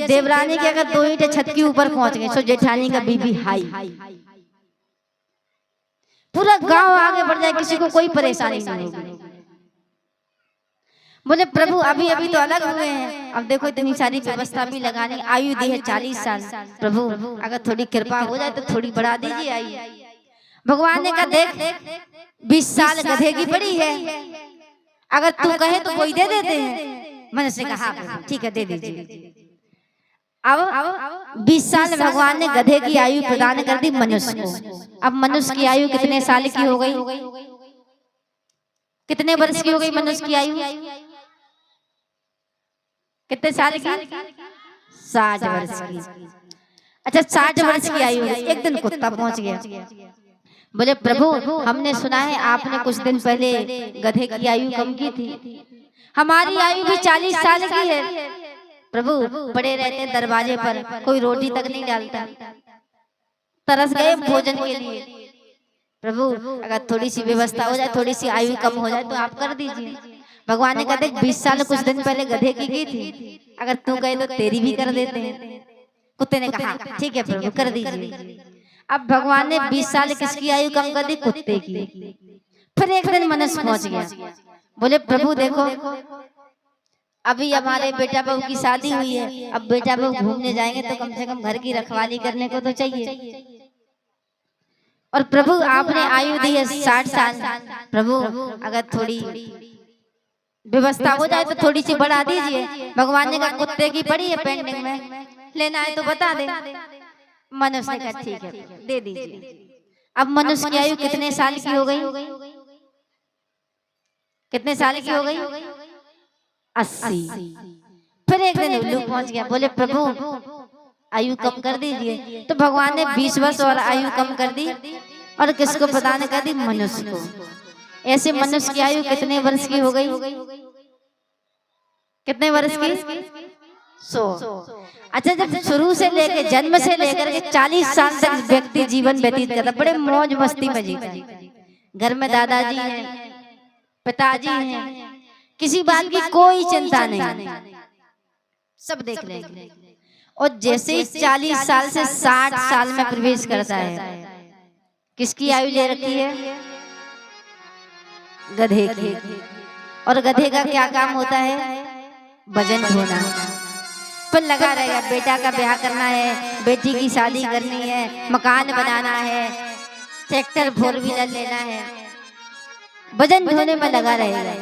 देवरानी के अगर 2 ईंटें छत के ऊपर पहुंच गए, सो जेठानी का बीबी हाई, पूरा गांव आगे बढ़ जाए, किसी को कोई परेशानी नहीं होगी। बोले प्रभु अभी अभी तो अलग हुए हैं, अब देखो इतनी सारी व्यवस्था भी लगानी, आयु दी है 40 साल, प्रभु अगर थोड़ी कृपा हो जाए तो थोड़ी बढ़ा दीजिए आयु। भगवान ने कहा देख 20 साल गधे की पड़ी है, अगर तू कहे तो कोई दे देते हैं। मनुष्य ने कहा ठीक है दे दीजिए। अब 20 साल भगवान ने गधे की आयु प्रदान कर दी मनुष्य को। अब मनुष्य की आयु कितने साल की हो गई, कितने वर्ष की हो गई मनुष्य की आयु, कितने साल की, 60 वर्ष की। अच्छा 60 वर्ष की आयु, एक दिन कुत्ता पहुंच गया, बोले प्रभु हमने सुना है आपने कुछ दिन पहले गधे की आयु कम की थी, हमारी आयु भी 40 साल की है। प्रभु पड़े रहते दरवाजे पर, कोई रोटी तक नहीं डालता, तरस गए भोजन के लिए। प्रभु अगर थोड़ी सी व्यवस्था हो जाए, थोड़ी सी आयु कम हो जाए तो आप कर दीजिए। भगवान ने कहते 20 साल कुछ दिन पहले गधे की थी, अगर तू कहे तो तेरी भी कर देते हैं। कुत्ते ने कहा ठीक है प्रभु कर दीजिए। अब भगवान ने 20 साल किसकी आयु कम कर दी, कुत्ते की। फिर एक दिन मनुष्य पहुंच गया, बोले प्रभु देखो अभी हमारे बेटा बहू की शादी हुई है, अब बेटा बहू घूमने जाएंगे तो कम से कम घर की रखवाली करने को तो चाहिए, और प्रभु आपने आयु दी है 60 साल, प्रभु अगर थोड़ी व्यवस्था हो जाए तो थोड़ी सी बढ़ा दीजिए। भगवान ने कहा कुत्ते की पड़ी है पेंडिंग में, लेना है तो बता दे। मनुष्य ने कहा ठीक है दे दीजिए। अब मनुष्य की आयु कितने साल की हो गई, कितने साल की हो गई, 80। फिर एक दिन उल्लू पहुंच गया, बोले प्रभु आयु कम कर दीजिए। तो भगवान ने 20 वर्ष और आयु कम कर दी, और किसको प्रदान कर दी, मनुष्य को। ऐसे मनुष्य की आयु कितने वर्ष की हो गई, कितने वर्ष की, 100। अच्छा जब शुरू से लेकर जन्म से लेकर के 40 साल तक व्यक्ति जीवन व्यतीत करता, बड़े मौज मस्ती में जीता, घर में दादाजी हैं, पिताजी हैं, किसी बात की कोई चिंता नहीं, सब देख रहे हैं। और जैसे ही 40 साल से 60 साल में प्रवेश करता है, किसकी आयु ले रखी है, गधे की। और गधे का क्या काम होता है, वजन ढोना। पर लगा रहेगा, बेटा का ब्याह करना है, बेटी की शादी करनी है, मकान बनाना है, ट्रैक्टर 4 व्हीलर लेना है, वजन ढोने में लगा रहेगा,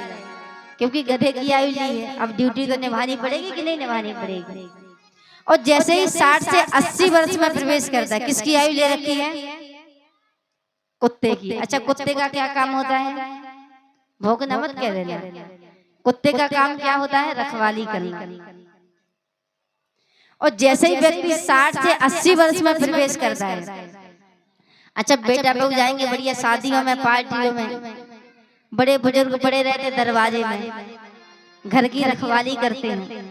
क्योंकि गधे की आयु ली है। अब ड्यूटी तो निभानी पड़ेगी कि नहीं निभानी पड़ेगी। और जैसे ही 60 से 80 वर्ष में प्रवेश करता है, किसकी आयु ले रखी है, कुत्ते की। अच्छा कुत्ते का क्या काम होता है, भौंकना मत कह देना, कुत्ते का काम क्या होता है, रखवाली करना। और जैसे ही व्यक्ति 60 से 80 वर्ष में प्रवेश करता है, अच्छा बेटा बहू जाएंगे बढ़िया शादियों में, पार्टियों में, बड़े बुजुर्ग पड़े रहते दरवाजे में, घर की रखवाली करते हैं,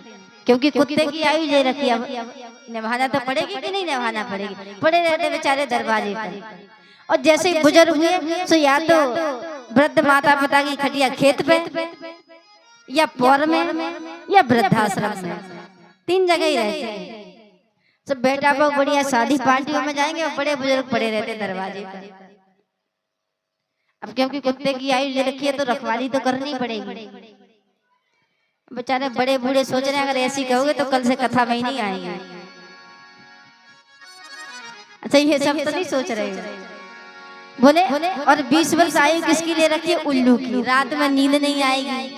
क्योंकि कुत्ते की आयु ले रखी है, निभाना तो पड़ेगी कि नहीं निभाना पड़ेगी, पड़े रहते बेचारे दरवाजे पर। और जैसे ही बुजुर्ग हुए तो या तो वृद्ध माता पिता की खटिया खेत पे, या पौर में, या वृद्धाश्रम में, 3 जगह ही रहते हैं। तो बेटा बहू बढ़िया शादी पार्टियों में जाएंगे और बड़े बुजुर्ग पड़े रहते दरवाजे पर। अब क्योंकि कुत्ते की आयु ले रखी है तो रखवाली तो करनी पड़ेगी। बेचारे बड़े बूढ़े सोच रहे हैं अगर ऐसी कहोगे तो कल से कथा में ही नहीं आएंगे। अच्छा ये सब तो नहीं सोच रहे बोले। और 20 वर्ष आयु किसकी ले रखी है, उल्लू की। रात में नींद नहीं आएगी।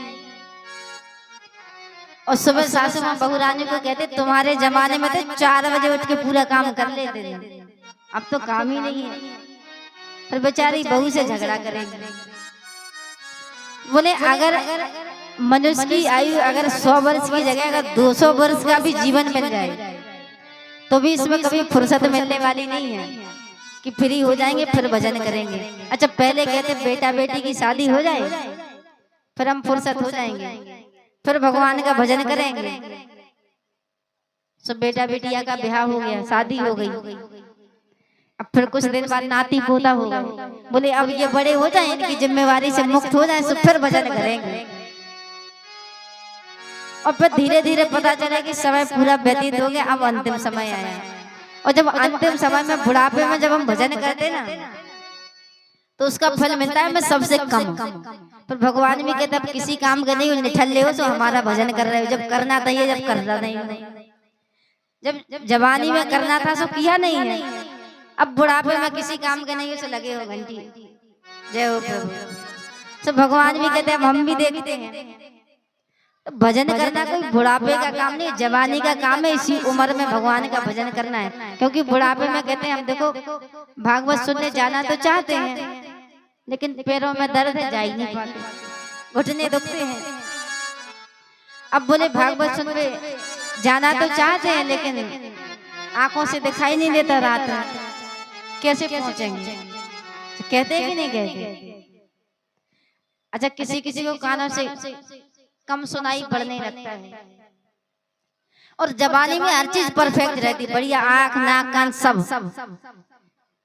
और सुबह सासू माँ बहू रानी को कहते तुम्हारे जमाने में तो 4 बजे उठ के पूरा काम कर लेते थे, अब तो काम ही नहीं है। फिर बेचारी बहू से झगड़ा करेंगे। बोले अगर मनुष्य की आयु अगर 100 वर्ष की जगह अगर 200 वर्ष का भी जीवन मिल जाए तो भी इसमें कभी फुर्सत मिलने वाली नहीं है कि फ्री हो जाएंगे फिर भजन करेंगे। अच्छा पहले कहते बेटा बेटी की शादी हो जाए फिर हम फुर्सत हो जाएंगे, फिर भगवान का भजन करेंगे। सब बेटा बेटिया का ब्याह हो गया, शादी हो गई, अब फिर कुछ दिन बाद नाती पोता होगा। बोले अब ये बड़े हो जाए, इनकी जिम्मेवारी से मुक्त हो जाए तो फिर भजन करेंगे। और फिर धीरे धीरे पता चला कि समय पूरा व्यतीत हो गया, अब अंतिम समय आया। और जब अंतिम समय में बुढ़ापे में जब हम भजन करते ना तो उसका फल मिलता है मैं सबसे कम। पर भगवान भी कहते अब किसी काम का नहीं निठल्ले हो तो हमारा भजन कर रहे हो, जब करना चाहिए जब करना नहीं हो। जब जवानी में करना था सो किया नहीं है, अब बुढ़ापे में किसी काम के नहीं हो तो लगे हो घंटी। जय हो प्रभु। तो भगवान भी कहते हैं हम भी देखते हैं तो भजन करना कोई बुढ़ापे का काम नहीं, जवानी का काम है। इसी उम्र में भगवान का भजन करना है, क्योंकि बुढ़ापे में कहते हैं हम देखो भागवत सुनने जाना तो चाहते हैं लेकिन पैरों में दर्द है, जा ही नहीं पाते, घुटने दुखते हैं। अब बोले भागवत सुनने जाना तो चाहते हैं लेकिन आंखों से दिखाई नहीं देता रात में, कैसे पहुंचेंगे? तो कहते हैं कि नहीं कहते? अच्छा, किसी किसी को कानों से कम सुनाई पड़ने लगता है। और जवानी में हर चीज परफेक्ट रहती, बढ़िया आंख नाक कान सब,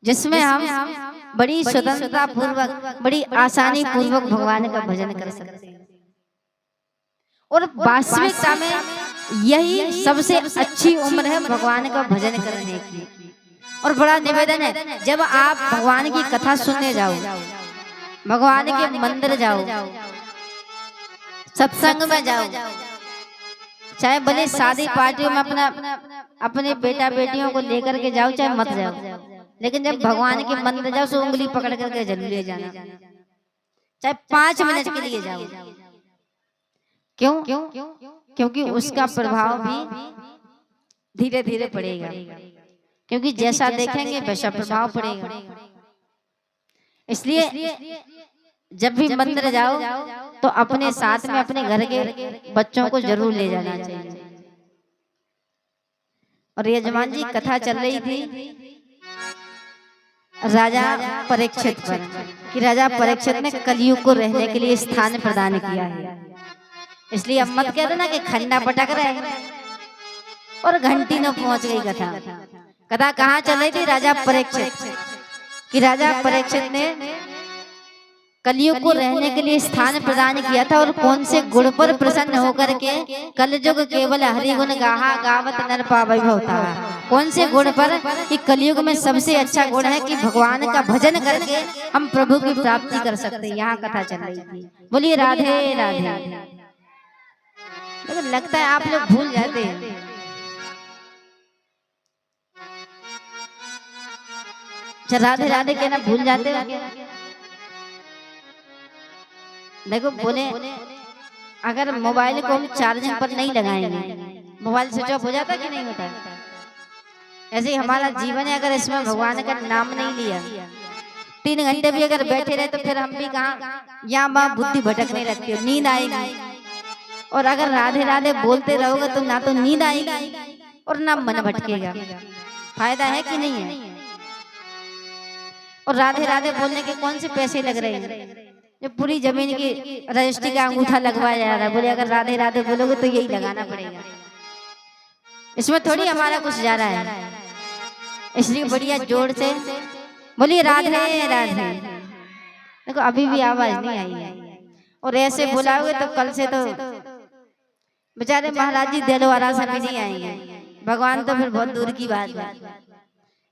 जिसमें हम बड़ी स्वतंत्रता पूर्वक बड़ी आसानी पूर्वक भगवान का भजन कर सकते हैं। और वास्तविकता में यही सबसे अच्छी उम्र है भगवान का भजन करने की। और बड़ा निवेदन है, जब आप भगवान की कथा सुनने जाओ, भगवान के मंदिर जाओ, सत्संग में जाओ, चाहे भले शादी पार्टियों में अपने बेटा बेटियों को लेकर के जाओ चाहे मत जाओ, लेकिन जब भगवान के मंदिर जाओ तो उंगली पकड़ करके जरूर ले जाना, चाहे 5 मिनट के लिए जाओ। क्यों? क्योंकि उसका प्रभाव भी धीरे धीरे पड़ेगा, क्योंकि जैसा देखेंगे वैसा प्रभाव पड़ेगा। इसलिए जब भी मंदिर जाओ तो अपने साथ में अपने घर के बच्चों को जरूर ले जाना चाहिए। और यजमान जी कथा चल रही थी राजा परीक्षित पर, कि राजा परीक्षित ने कलयुग को रहने के लिए स्थान प्रदान किया है। इसलिए अब मत कहते ना कि खंडा पटक रहे और घंटी न पहुंच गई कथा। कथा कहाँ चल रही थी? राजा परीक्षित, कि राजा परीक्षित ने कलयुग को रहने के लिए स्थान प्रदान किया था। और कौन से गुण पर प्रसन्न होकर के कलयुग केवल हरि गुण गाहा गावत नर पावै भवता। कौन से गुण पर? कि कलयुग में सबसे अच्छा गुण है कि भगवान का भजन करके हम प्रभु की प्राप्ति कर सकते हैं। यहाँ कथा चल रही थी। बोलिए राधे राधे। लेकिन लगता है आप लोग भूल जाते हैं। राधे राधे कहना भूल जाते हैं। देखो बोले अगर मोबाइल को हम चार्जिंग पर नहीं लगाएंगे मोबाइल स्विच ऑफ हो जाता कि नहीं होता? ऐसे ही हमारा जीवन है, अगर इसमें भगवान का नाम नहीं लिया 3 घंटे भी अगर बैठे रहे तो फिर हम भी कहाँ यहाँ वहाँ बुद्धि भटकने लगती है, नींद आएगी। और अगर राधे राधे बोलते रहोगे तो ना तो नींद आएगी और ना मन भटकेगा। फायदा है कि नहीं है? और राधे राधे बोलने के कौन से पैसे लग रहे हैं? जो पूरी जमीन की रजिस्ट्री का अंगूठा लगवाया जा रहा है। बोले अगर राधे राधे बोलोगे तो यही लगाना पड़ेगा, इसमें थोड़ी हमारा कुछ जा रहा है। इसलिए बढ़िया जोर से बोलिए राधे राधे। देखो अभी भी आवाज नहीं आई है, और ऐसे बुलाओगे तो कल से तो बेचारे महाराज जी दिलवारा से भी नहीं आएंगे। भगवान तो फिर बहुत दूर की बात है।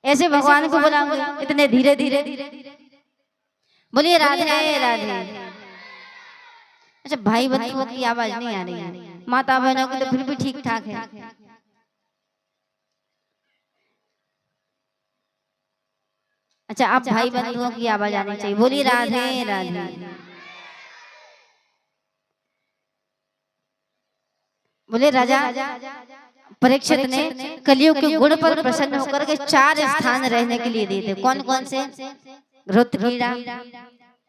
ऐसे भगवान को बुलाओगे इतने धीरे धीरे। बोलिए राधे राधे। अच्छा भाई बंधुओं की आवाज नहीं आ रही है, माता बहनों की तो फिर भी ठीक ठाक है। अच्छा आप भाई बंधुओं की आवाज आनी चाहिए। बोलिए राधे राधे। बोले राजा परीक्षित ने कलयुग के गुण पर प्रसन्न होकर के 4 स्थान रहने के लिए दिए थे। कौन कौन से? घृत क्रीड़ा,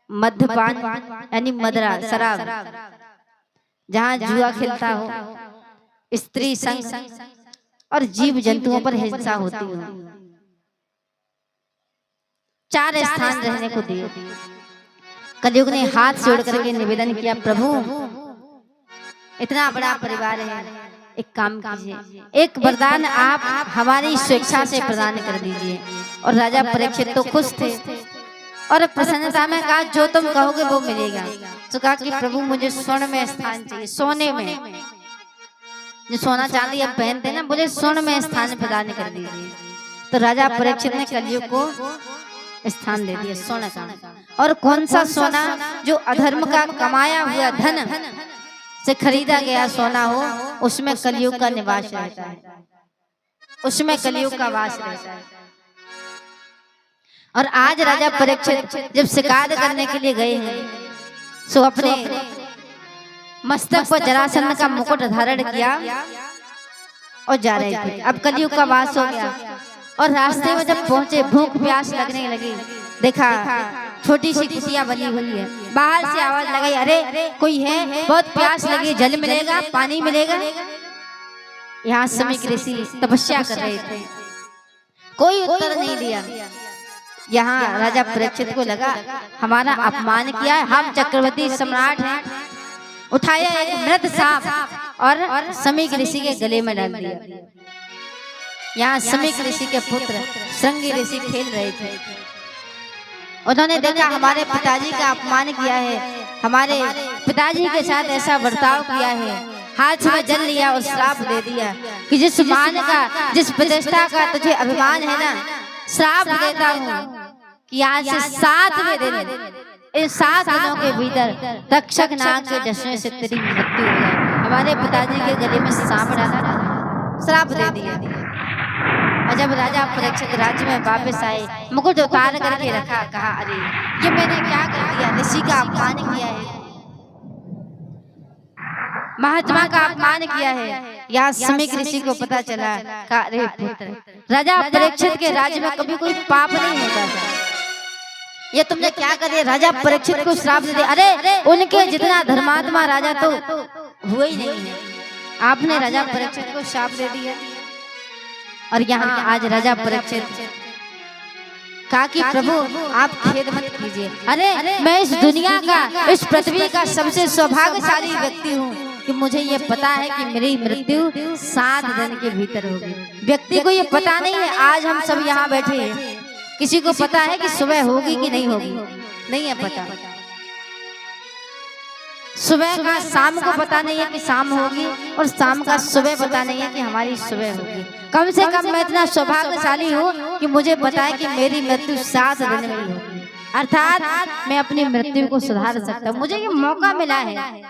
मद्यपान यानी मदरा शराब, जहाँ जुआ खेलता हो, स्त्री संग और जीव जंतुओं पर हिंसा होती हो। 4 स्थान रहने को दिए। कलयुग ने हाथ जोड़ करके निवेदन किया, प्रभु इतना बड़ा परिवार है, एक काम कीजिए, एक वरदान आप हमारी स्वेच्छा से प्रदान कर दीजिए। और राजा परीक्षित तो खुश थे और प्रसन्नता में कहा जो तुम कहोगे वो मिलेगा। तो कहा कि प्रभु मुझे स्वर्ण में स्थान चाहिए, सोने में। जो सोना चांदी अब पहनते हैं ना, बोले स्वर्ण में स्थान प्रदान कर दीजिए। तो राजा परीक्षित ने कलयुग को स्थान दे दिया सोना का। और कौन सा सोना? जो अधर्म का कमाया हुआ धन से खरीदा गया सोना हो, उसमें कलयुग का निवास रहता है, उसमें कलयुग का वास रहता है। और आज राजा परीक्षित जब शिकार करने के लिए गए हैं, सो अपने मस्तक पर जरासंध का मुकुट धारण किया और जा रहे थे। अब कलयुग का वास हो गया और रास्ते में जब पहुंचे, भूख प्यास लगने लगी, देखा छोटी सी कुटिया बनी हुई है। बाहर से आवाज लगाई, अरे कोई है, बहुत प्यास लगी, जल मिलेगा, पानी मिलेगा। यहाँ समीक ऋषि तपस्या कर रहे थे, कोई उत्तर नहीं दिया। यहाँ राजा परीक्षित को लगा हमारा अपमान किया, हम चक्रवर्ती सम्राट हैं। उठाया एक मृत सांप और समीक ऋषि के गले में डाल दिया। यहाँ समीक ऋषि के पुत्र श्रृंगी ऋषि खेल रहे थे। उन्होंने देखा हमारे पिताजी का अपमान किया है, हमारे पिताजी के साथ ऐसा बर्ताव किया है, हाथ में जल लिया और श्राप दे दिया कि जिस मान का, जिस प्रतिष्ठा का तुझे अभिमान है ना, श्राप देता हूँ कि आज से 7वें दिन, इन 7 दिनों के भीतर तक्षक नाग के डसने से तेरी मृत्यु हो जाए। हमारे पिताजी के गले में सांप डाला, श्राप दे दिया। और जब राजा परीक्षित राज्य में वापस आए, मुकुट उतार करके रखा, कहा अरे ये मैंने क्या कर दिया, ऋषि का अपमान किया है, महात्मा का अपमान किया है। यहाँ समीक ऋषि को पता चला, कहा अरे पुत्र, राजा परीक्षित के राज्य में कभी कोई पाप नहीं होता था, ये तुमने क्या कर दिया, राजा परीक्षित को श्राप दे दिया। अरे उनके जितना धर्मात्मा राजा तो हुए ही नहीं है, आपने राजा परीक्षित को श्राप दे दिया। और यहाँ आज राजा परीक्षित कहा कि प्रभु आप खेद मत कीजिए, अरे मैं इस दुनिया का, इस पृथ्वी का सबसे सौभाग्यशाली व्यक्ति हूँ कि मुझे ये पता है कि मेरी मृत्यु 7 दिन के भीतर होगी। व्यक्ति को ये पता नहीं है, आज हम सब यहाँ बैठे हैं, किसी को पता है कि सुबह होगी कि नहीं होगी? नहीं है पता। सुबह का शाम को पता नहीं है कि शाम होगी, और शाम का सुबह पता नहीं है कि हमारी सुबह होगी। कम से कम मैं इतना सौभाग्यशाली हूँ कि मुझे पता है कि मेरी मृत्यु 7 दिन में होगी, अर्थात मैं अपनी मृत्यु को सुधार सकता हूँ, मुझे ये मौका मिला है।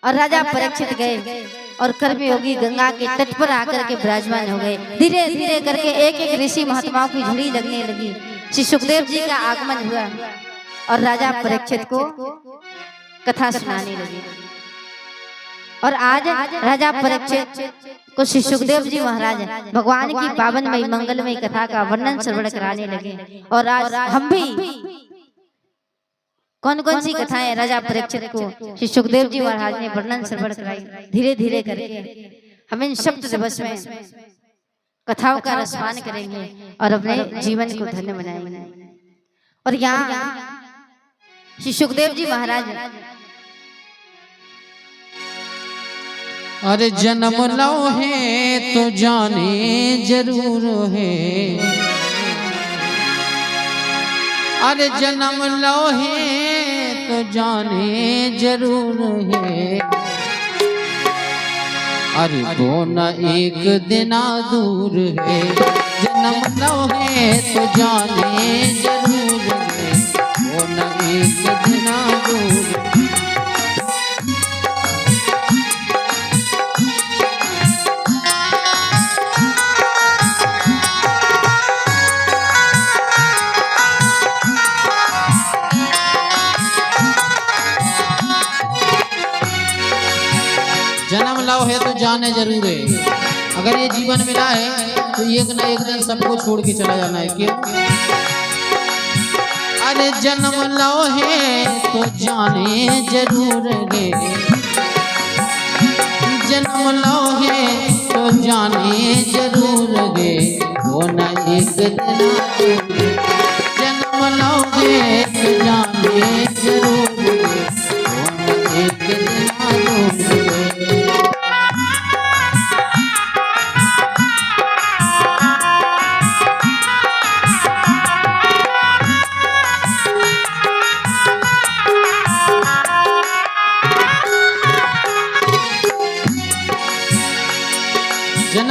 और राजा परीक्षित गए और कर्मयोगी गंगा के तट पर आकर के विराजमान हो गए। धीरे धीरे करके एक एक ऋषि महात्माओं की झड़ी लगने लगी। श्री सुखदेव जी का आगमन हुआ और राजा परीक्षित को कथा सुनाने लगे। और आज राजा परीक्षित को श्री सुखदेव जी महाराज भगवान की पावनमयी मंगलमयी कथा का वर्णन श्रवण कराने लगे। और आज हम भी कौन कौन सी कथाएं राजा परीक्षित को श्री सुखदेव जी महाराज ने वर्णन श्रवण कराई, धीरे धीरे करके हम इन सप्त दिवस में कथाओं का रसपान करेंगे और अपने जीवन को धन्य बनाएंगे। और यहाँ श्री सुखदेव जी महाराज, अरे जन्म लो है तो जाने जरूर है, अरे जन्म लो है तो जाने जरूर है, अरे वो न एक दिन दूर है। जन्म लो है तो जाने जरूर है, वो न एक दिन दूर है। जन्म लो है तो जाने जरूर है। अगर ये जीवन मिला है तो एक न एक दिन सबको छोड़ के चला जाना है। क्यों? अरे जन्म लो है तो जाने जरूर है, जन्म लो है तो जाने जरूर है, वो न एक दिन जन्म लो है तो जाने जरूर है, वो न एक दिन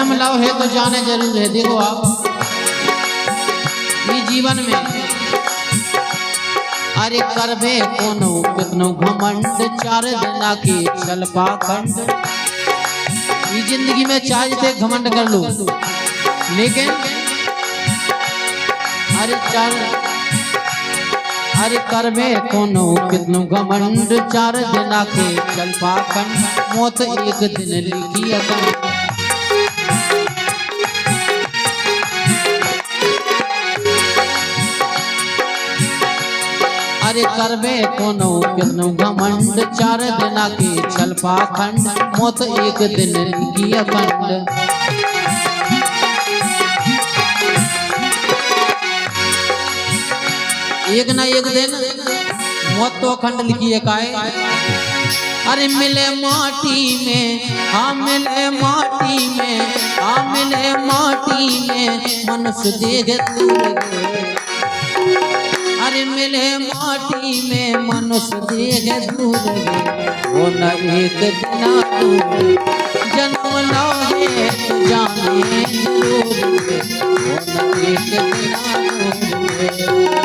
जन्म लाओ है तो जाने जरूर है। देखो आप ये जीवन में अरे करबे कोनो कितनो घमंड, चार जना की चल पाखंड। ये जिंदगी में चाहते घमंड कर लो, लेकिन अरे करबे कोनो कितनो घमंड, चार जना के चल पाखंड। मौत एक दिन लिखी अकंड। अरे करबे कोनो कितनो घमंड, चार जना के चल पाखंड। मौत एक दिन लिखी अकंड। एक ना एक दिन मौत तो अखंड लिखी है काहे। अरे मिले माटी में, हाँ मिले माटी में, हाँ मिले माटी में, मनुष्य देह दूर गए। अरे मिले माटी में, मनुष्य देह दूर गए। वो न एक दिन दूर जन्म लाओगे तो जाने जरूर। वो न एक दिन दूर।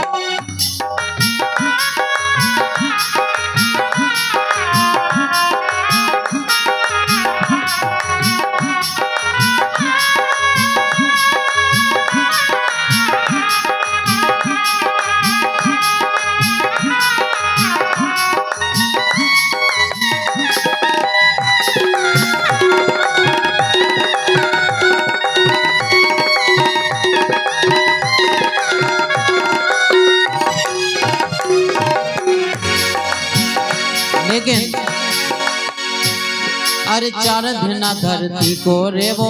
लेकिन अरे चार दिना धरती को रेवो,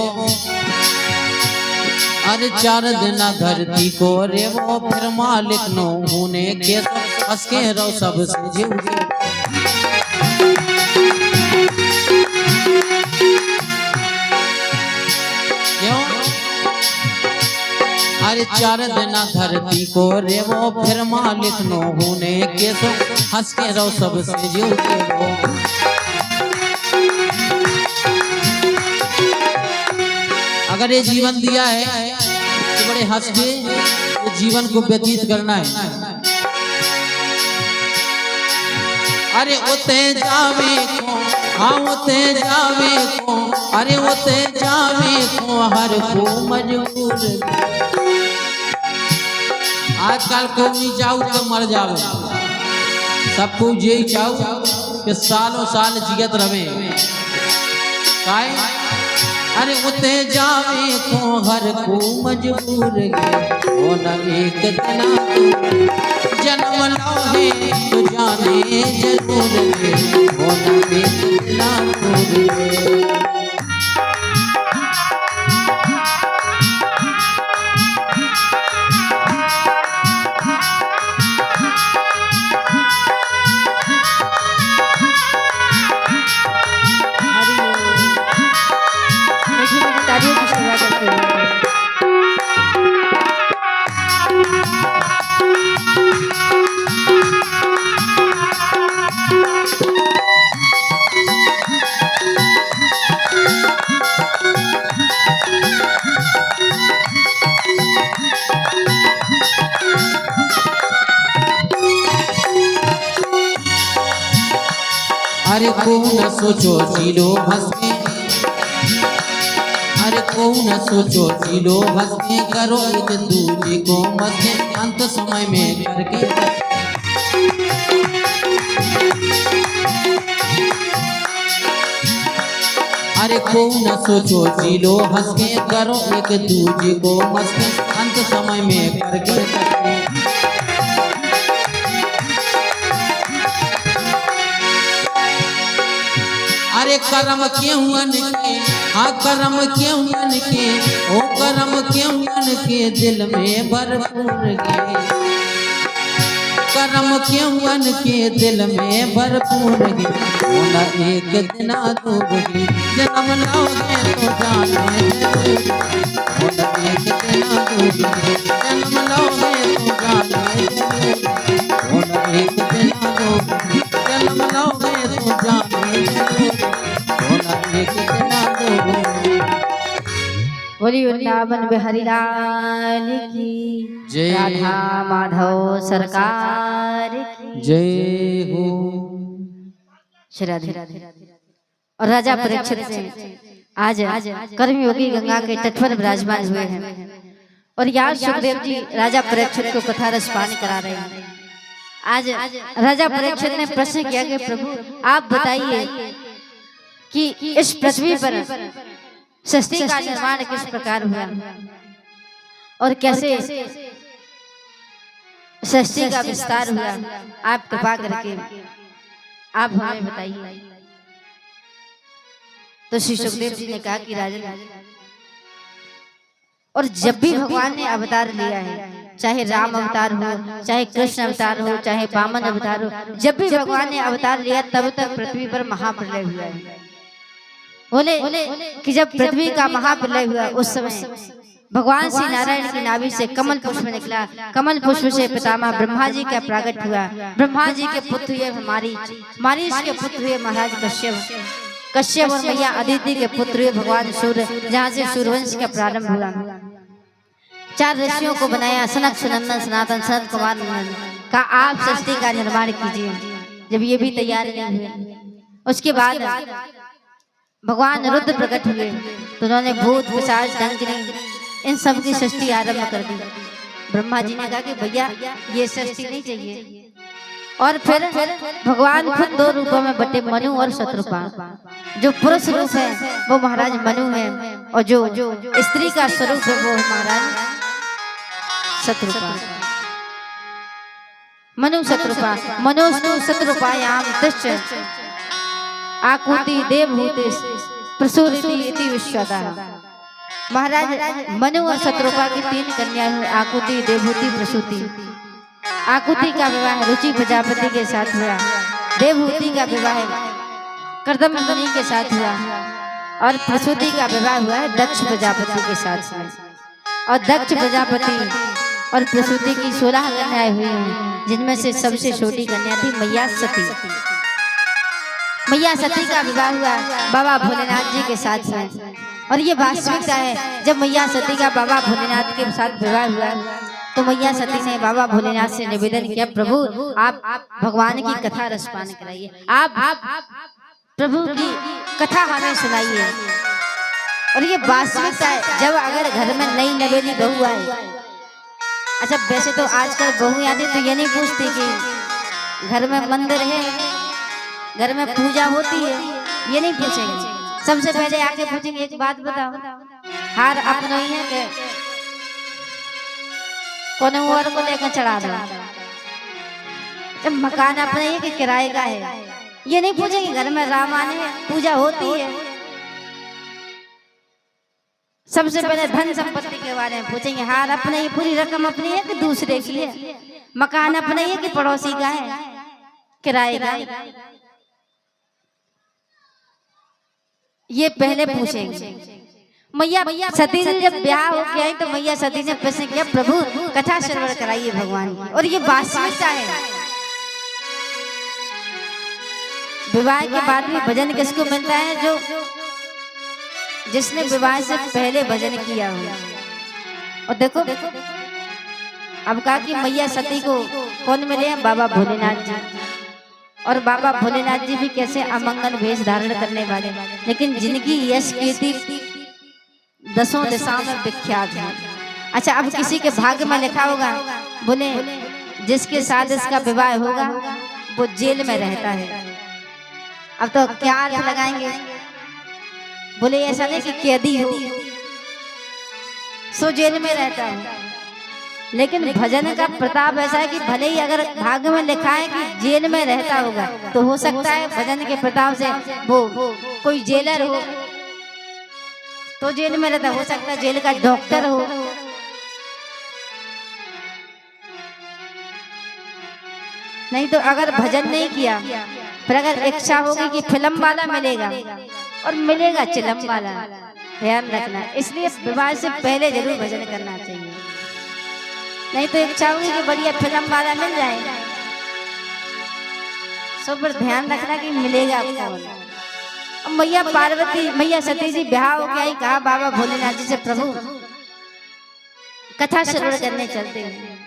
अरे चार दिना धरती को रेवो। फिर मालिक नो होने के हंस के रो सबसे जीवगे। क्यों? अरे चार दिना धरती को रेवो। फिर मालिक नो होने के हंस के रो सबसे जीवगे। अगर ये जीवन दिया है तो बड़े हंस के ये जीवन को व्यतीत करना है। अरे उते जावे को, हाँ उते जावे को, अरे उते जावे को हर को मजबूर। आजकल को नहीं जाओ तो मर जाओ, सबको यही चाहो कि सालों साल जियत रहे। काहे? अरे उते जावे को हर को मजबूर गए। वो न एक दिन जन्म लाओगे तो जाने जरूर गए। वो न एक दिन अरे को न सोचो जीलो हंस के, अरे को न सोचो जीलो हंस के। करो एक दूजे को मस के अंत समय में करके। अरे को न सोचो जीलो हंस के। करो एक दूजे को मस के अंत समय में करके। अरे कर्म क्यों के, हाँ कर्म क्यों के, ओ कर्म क्यों के दिल में भरपूर गए। कर्म क्यों के दिल में भरपूर गए। न एक दिन दूंगी जन्म लाओगे तो जाने जरूर। न एक दिन दूंगी जन्म लाओगे तो जाने जरूर। न एक दिन दूंगी जन्म लाओगे तो जाने जरूर। एक दिन दूंगी। बोली वृंदावन बिहारी लाल की जय। राधा माधव सरकार की जय हो। श्री और राजा परीक्षित आज कर्मयोगी गंगा के तट पर विराजमान हुए हैं और यार सुखदेव जी राजा परीक्षित को कथा रस पान करा रहे हैं। आज राजा परीक्षित ने प्रश्न किया कि प्रभु आप बताइए कि इस पृथ्वी पर सृष्टि का निर्माण किस प्रकार हुआ और कैसे सृष्टि का विस्तार हुआ, आप कृपा करके आप हमें बताइए। तो श्री सुखदेव जी ने कहा कि राजन, और जब भी भगवान ने अवतार लिया है, चाहे राम अवतार हो, चाहे कृष्ण अवतार हो, चाहे वामन अवतार हो, जब भी भगवान ने अवतार लिया तब तक पृथ्वी पर महाप्रलय हुआ है। बोले कि जब पृथ्वी का महाप्रलय हुआ उस समय भगवान श्री नारायण की नाभि से कमल पुष्प निकला, कमल पुष्प से पितामह ब्रह्मा जी का प्राकट हुआ, ब्रह्मा जी के पुत्र हुए मारीच, मारीच के पुत्र हुए महाराज कश्यप, कश्यप और मैया अदिति के पुत्र हुए भगवान सूर्य, जहाँ से सूर्यवंश का प्रारंभ हुआ। 4 ऋषियों को बनाया, सनक सुनंदन सनातन सनत कुमार का आप सृष्टि का निर्माण कीजिए। जब ये भी तैयार नहीं हुए, उसके बाद भगवान रुद्र प्रकट हुए तो उन्होंने भूत पिशाच डंकिनी इन सब की सृष्टि आरंभ कर दी। ब्रह्मा जी ने कहा कि भैया ये सृष्टि नहीं चाहिए, और फिर भगवान खुद 2 रूपों में बटे, मनु और शत्रुपा। जो पुरुष रूप है वो महाराज मनु है और जो स्त्री का स्वरूप है वो महाराज शत्रुपा। मनु शत्रुपा, मनोस्तु शत्रुपायाम तिष्ठ आकुति देवभूति प्रसूति इति विश्वता। महाराज मनु और शत्रुपा की 3 कन्या हुई, आकुति देवभूति प्रसूति। आकुति का विवाह रुचि प्रजापति के साथ हुआ, देवभूति का विवाह कर्दम मुनि के साथ हुआ और प्रसूति का विवाह हुआ है दक्ष प्रजापति के साथ हुआ। और दक्ष प्रजापति और प्रसूति की 16 कन्याएं हुई हैं, जिनमें से सबसे छोटी कन्या थी मैया सती। मैया सती का विवाह हुआ बाबा भोलेनाथ जी के साथ हुआ। और ये वास्तविकता है, जब मैया सती का बाबा भोलेनाथ के साथ विवाह हुआ तो मैया सती ने बाबा भोलेनाथ से निवेदन किया, प्रभु आप भगवान की कथा रसपान कराइए, आप प्रभु की कथा हमें सुनाइए। और ये वास्तविकता है, जब अगर घर में नई नवेली बहू आए, अच्छा वैसे तो आजकल बहू आती तो ये नहीं पूछती कि घर में मंदिर है, घर में पूजा होती है, ये नहीं पूछेंगे। सबसे पहले आके पूछेंगे एक बात बताओ, हार अपना ही है कि कोने और को लेकर चढ़ा दो, जब मकान अपना ही कि किराए का है, ये नहीं पूछेंगे घर में रामायण है, पूजा होती है। सबसे पहले धन संपत्ति के बारे में पूछेंगे, हार अपने ही, पूरी रकम अपनी है कि दूसरे की है, मकान अपना ही है कि पड़ोसी का है, किराए का है, ये पहले पूछेंगे। मैया सती से जब ब्याह हो गया तो मैया सती ने प्रश्न किया, प्रभु कथा श्रवण कराइए भगवान की। और ये वास्तविकता है, विवाह के बाद भी भजन किसको मिलता है, जो जिसने विवाह से पहले भजन किया हो। और देखो अब कहा कि मैया सती को कौन मिले हैं, बाबा भोलेनाथ जी। और बाबा भोलेनाथ जी भी कैसे अमंगल वेश धारण करने वाले, लेकिन जिनकी यश कीर्ति 10 दिशाओं में विख्यात है। अच्छा अब किसी के भाग्य में लिखा होगा, बोले जिसके साथ इसका विवाह होगा वो जेल में रहता है। अब तो क्या अर्थ लगाएंगे, बोले ऐसा नहीं कि कैदी हो सो जेल में रहता है, लेकिन भजन का प्रताप ऐसा है कि भले ही अगर भाग्य में लिखा है कि जेल में रहता होगा तो हो सकता है भजन के प्रताप से वो कोई जेलर हो तो जेल में रहता, हो सकता है जेल का डॉक्टर हो। नहीं तो अगर भजन नहीं किया, फिर अगर इच्छा होगी कि फिल्म वाला मिलेगा और मिलेगा चिलम वाला, ध्यान रखना। इसलिए विवाह से पहले जरूर भजन करना चाहिए, नहीं तो इच्छा होगी कि बढ़िया फिल्म वाला मिल जाए, सब पर ध्यान रखना कि मिलेगा कौन। मैया पार्वती मैया सती जी ब्याह हो गया ही कहा बाबा भोलेनाथ जी से प्रभु कथा श्रवण करने चलते हैं।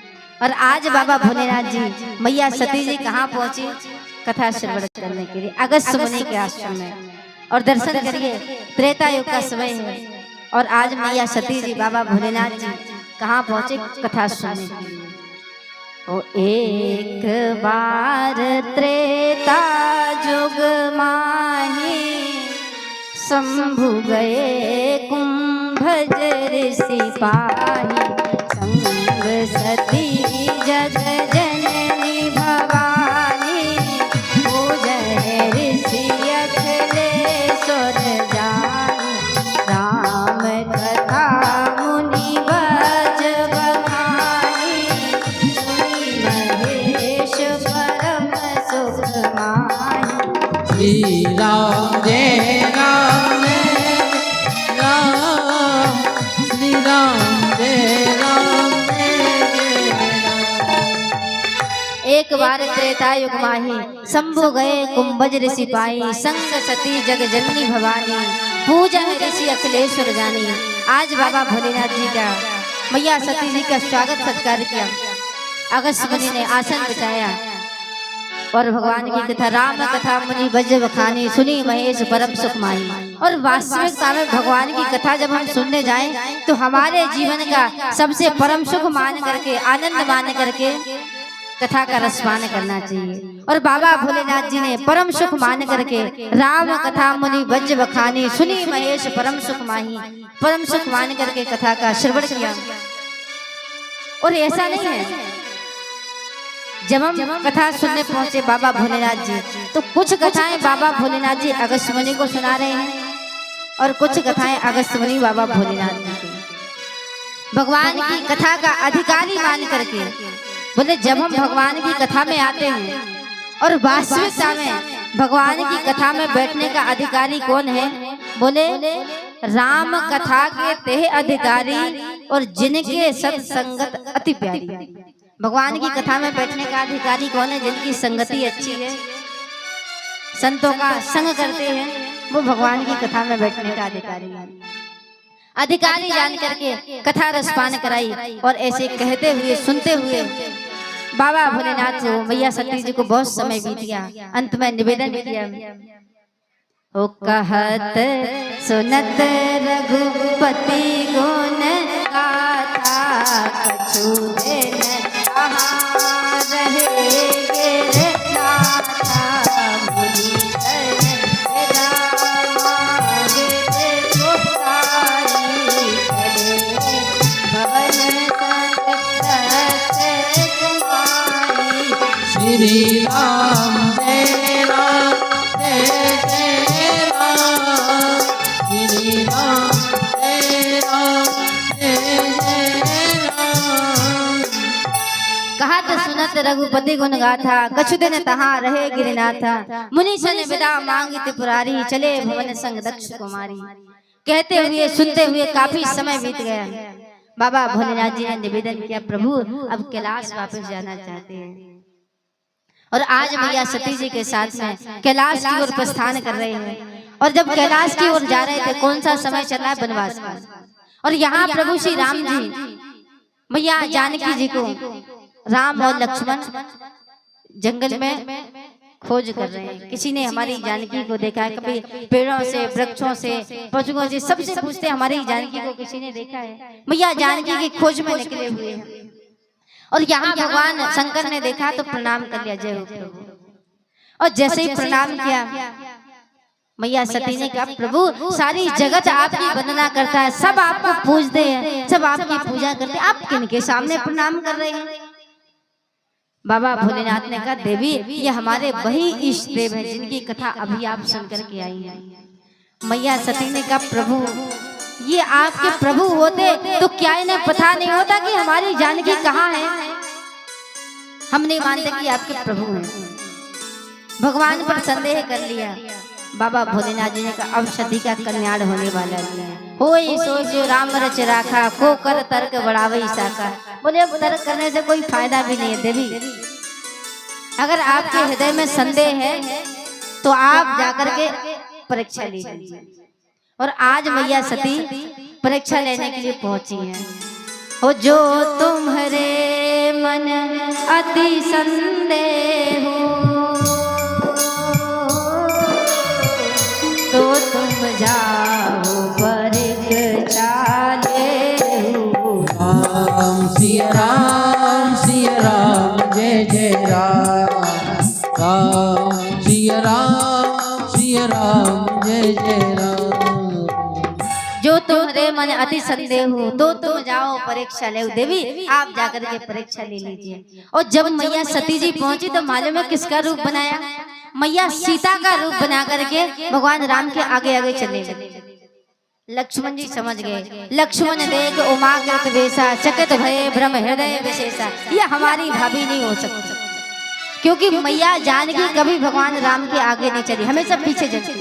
और आज बाबा भोलेनाथ जी मैया सती जी कहाँ पहुंची कथा श्रवण करने के लिए अगस्त मुनि के आश्रम में। और दर्शन करिए त्रेता युग का समय है और आज मैया सती जी बाबा भोलेनाथ जी कहाँ पहुंचे कथा सुनने के लिए। ओ एक बार त्रेता जुग माही शंभु गए कुंभज ऋषि पाही संग सती जग जननी भवानी पूजन ऋषि अखिलेश्वर जानी राम कथा मुनि बज बखानी सुनी महेश परम सुख माही। श्री राम जय राम राम श्री राम जय राम जय राम। एक बार त्रेता युग माही शंभु गए कुंभज ऋषि पाई संग सती जग जननी भवानी पूजा ऋषि अखिलेश्वर जानी। आज बाबा भोलेनाथ जी का मैया सती जी का स्वागत सत्कार किया। अगस्त मुनि ने आसन बिछाया और भगवान की कथा राम कथा मुनि बज बखानी सुनी महेश परम सुख माही। और वास्तविकता में भगवान की कथा जब हम सुनने जाएं तो हमारे जीवन का सबसे परम सुख मान करके आनंद मान करके कथा का रसपान करना चाहिए। और बाबा भोलेनाथ जी ने परम सुख मान करके राम कथा मुनि बज बखानी सुनी महेश परम सुख माही परम सुख मान करके कथा का श्रवण किया। और ऐसा नहीं है जब हम कथा सुनने पहुंचे बाबा भोलेनाथ जी तो कुछ कथाएं बाबा भोलेनाथ जी अगस्त मुनि को सुना रहे हैं और कुछ कथाएं अगस्त मुनि बाबा भोलेनाथ जी को भगवान की कथा का अधिकारी मान करके बोले। जब हम भगवान की कथा में आते हैं और वास्तविकता में भगवान की कथा में बैठने का अधिकारी कौन है बोले राम कथा के तेह अधिकारी और जिनके सत्संगत अति प्यारी। भगवान की कथा में बैठने का अधिकारी कौन है जिनकी संगति अच्छी है संतों का संग करते हैं वो भगवान की कथा में बैठने का अधिकारी है। अधिकारी जान करके कथा रसपान कराई और ऐसे कहते हुए सुनते हुए बाबा भोलेनाथ को मैया सती जी को बहुत समय बीत गया। अंत में निवेदन किया ओ कहत सुनत रघुपति गुण गाथा कछु दिन रहे गिरनाथा मुनि श्री राम जय राम जय जय राम श्री राम जय राम जय जय राम। कहत सुनत रघुपति गुण गाथा कछु दिन तहाँ रहे गिरनाथा मुनि सन विदा मांगी त्रिपुरारी चले भवन संग दक्ष कुमारी। कहते हुए सुनते हुए काफी समय बीत गया। बाबा भोलेनाथ जी ने निवेदन किया प्रभु अब कैलाश वापस जाना चाहते हैं। और आज मैया सती जी के साथ में कैलाश की ओर प्रस्थान कर रहे हैं। और जब कैलाश की ओर जा रहे थे कौन सा समय चल रहा है बनवास का। और यहाँ प्रभु श्री राम जी मैया जानकी जी को राम और लक्ष्मण जंगल में खोज कर रहे हैं। किसी ने हमारी जानकी को देखा है कभी पेड़ों से वृक्षों से पशुओं से सबसे पूछते हमारी जानकी को किसी ने देखा है। मैया जानकी की खोज में निकले हुए हैं। और यहाँ भगवान शंकर ने देखा तो प्रणाम कर लिया जय हो प्रभु। और जैसे ही प्रणाम किया मैया सती ने कहा प्रभु सारी जगत आपकी वंदना करता है सब आपको पूजते हैं सब आपकी पूजा करते हैं आप किनके सामने प्रणाम कर रहे हैं। बाबा भोलेनाथ ने कहा देवी ये हमारे वही इष्ट देव हैं जिनकी कथा अभी आप सुनकर के आई हैं। मैया सती ने कहा प्रभु ये आपके प्रभु होते तो क्या इन्हें पता नहीं होता कि हमारी जानकी कहाँ है। हम नहीं मानते कि आपके प्रभु हैं। भगवान पर संदेह कर लिया। बाबा भोलेनाथ जी ने कहा अब सती का कल्याण होने वाला है। होई सोचो राम रच राखा को कर तर्क बढ़ावे साका। बोले अब तर्क करने से कोई फायदा भी नहीं है देवी। अगर आपके हृदय में संदेह है तो आप जाकर के परीक्षा ली लीजिए। और आज मैया सती परीक्षा लेने के लिए पहुंची हैं। हो जो तुम्हारे मन अति संदेह हो, तो तुम जाओ परीक्षा लेहु। राम सिया राम जय जय राम। राम सिया राम जय जय राम। जो तुम्हारे मन अति संदेह हो तो तुम जाओ परीक्षा ले। देवी आप जाकर के परीक्षा ले लीजिए। और जब मैया सती जी पहुंची तो मालूम है किसका रूप बनाया? मैया सीता का रूप बना करके भगवान राम के आगे आगे चले गए। लक्ष्मण जी समझ गए। लक्ष्मण देख उमाकृत वेशा, चकित भये ब्रह्म हृदय विशेषा। ये हमारी भाभी नहीं हो सकती, क्योंकि मैया जानकी कभी भगवान राम के आगे नहीं चली, हमेशा पीछे चलती।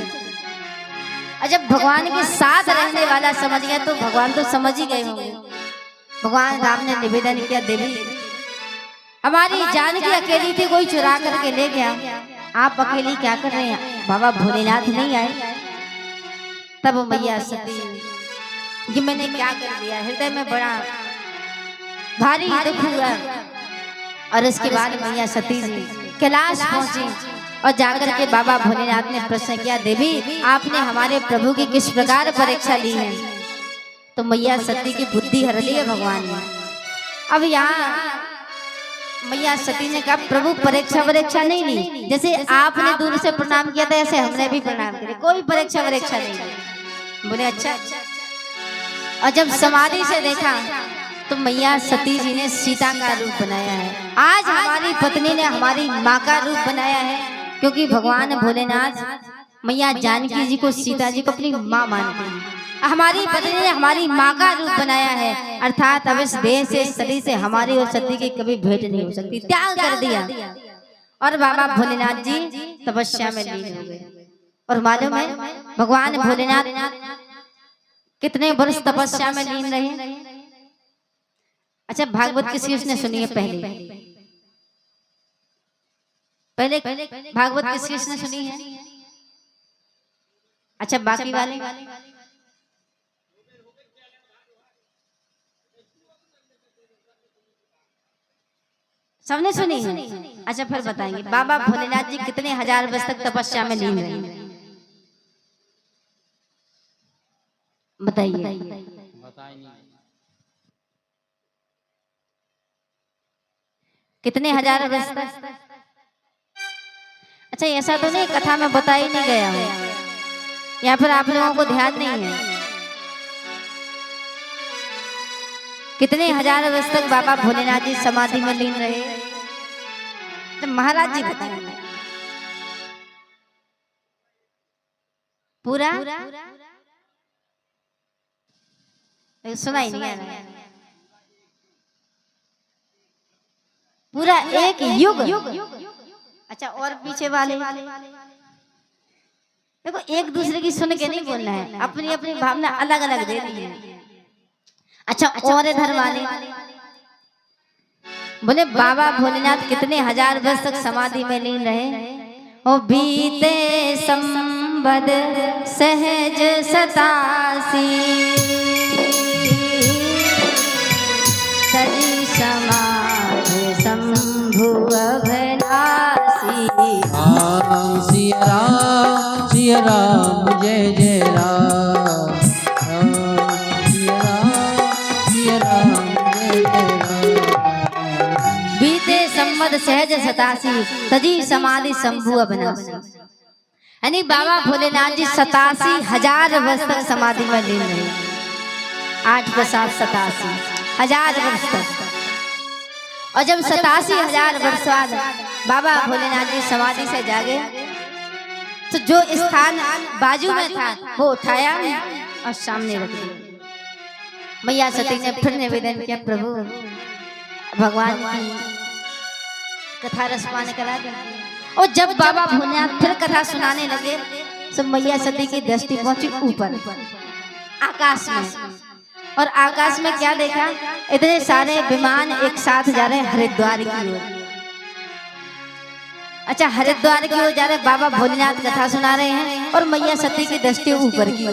और जब भगवान के साथ रहने वाला समझ गया तो भगवान तो समझ ही गए होंगे। भगवान राम ने निवेदन किया, देवी हमारी जानकी अकेली थी, कोई चुरा करके ले गया, आप अकेली क्या कर रहे हैं? बाबा भोलेनाथ नहीं आए? तब मैया सती कि मैंने क्या कर दिया, हृदय में बड़ा भारी दुख हुआ। और इसके बाद मैया सती जी कैलाश पहुंची और जाकर के बाबा भोलेनाथ ने प्रश्न किया, देवी आपने हमारे प्रभु की किस प्रकार परीक्षा ली है? तो मैया सती की बुद्धि हर ली है भगवान ने। अब यहाँ मैया सती ने कहा, प्रभु परीक्षा नहीं ली, जैसे आपने दूर से प्रणाम किया था ऐसे हमने भी प्रणाम किया, कोई परीक्षा नहीं ली। बोले अच्छा। और जब समाधि से देखा तो मैया सती जी ने सीता का रूप बनाया है। आज हमारी पत्नी ने हमारी माँ का रूप बनाया है, क्योंकि भगवान भोलेनाथ मैया जानकी जी को, सीता जी को अपनी माँ मानते हैं। हमारी पत्नी ने हमारी माँ का रूप बनाया है, अर्थात अब इस देह से शरीर से हमारी और सती की कभी भेंट नहीं हो सकती, त्याग कर दिया। और बाबा भोलेनाथ जी तपस्या में लीन हो गए। और मालूम है भगवान भोलेनाथ कितने वर्ष तपस्या में लीन रहे? अच्छा, भागवत किसी उसने सुनी है? पहले भागवत किसी उसने सुनी है? अच्छा, बाकी वाले सबने सुनी है? अच्छा, फिर बताएंगे बाबा भोलेनाथ जी कितने हजार वर्ष तक तपस्या में लीन रहे? बताइए। कितने हजार वर्ष तक? अच्छा, ऐसा तो नहीं कथा में बता ही नहीं गया हो, या फिर आप लोगों को ध्यान नहीं है? कितने हजार वर्ष तक बाबा भोलेनाथ जी समाधि में लीन रहे? तो महाराज जी बताएंगे पूरा। सुनाई नहीं आ रहा? पूरा एक युग। अच्छा, और पीछे वाले देखो, एक दूसरे की सुन के नहीं बोलना है, अपनी अपनी भावना अलग अलग दे दी है। अच्छा, और इधर वाले बोले बाबा भोलेनाथ कितने हजार वर्ष तक समाधि में लीन रहे? ओ बीते संबद सहज 87 सजी समाधि शंभु अघनासी। राम सिया राम जय जय राम। सिया राम जय जय राम। बीते संवत सहज 87 सजी समाधि शंभु अघनासी। यानी बाबा भोलेनाथ जी 87,000 वर्ष तक समाधि में लीन रहे। 8 + 7 = 87,000 वर्ष तक। और जब 87,000 वर्ष बाद बाबा भोलेनाथ जी समाधि से जागे तो जो स्थान बाजू में था वो उठाया और सामने रख दिया। मैया सती ने फिर निवेदन किया, प्रभु भगवान की कथा रसपान करा दे। और जब बाबा भोलेनाथ फिर कथा सुनाने लगे तो मैया सती की दृष्टि पहुंची ऊपर आकाश में। और आकाश में क्या देखा? इतने सारे विमान एक साथ जा रहे हैं हरिद्वार की ओर। अच्छा, हरिद्वार की ओर जा रहे बाबा भोलेनाथ कथा सुना रहे हैं और मैया सती की दृष्टि ऊपर की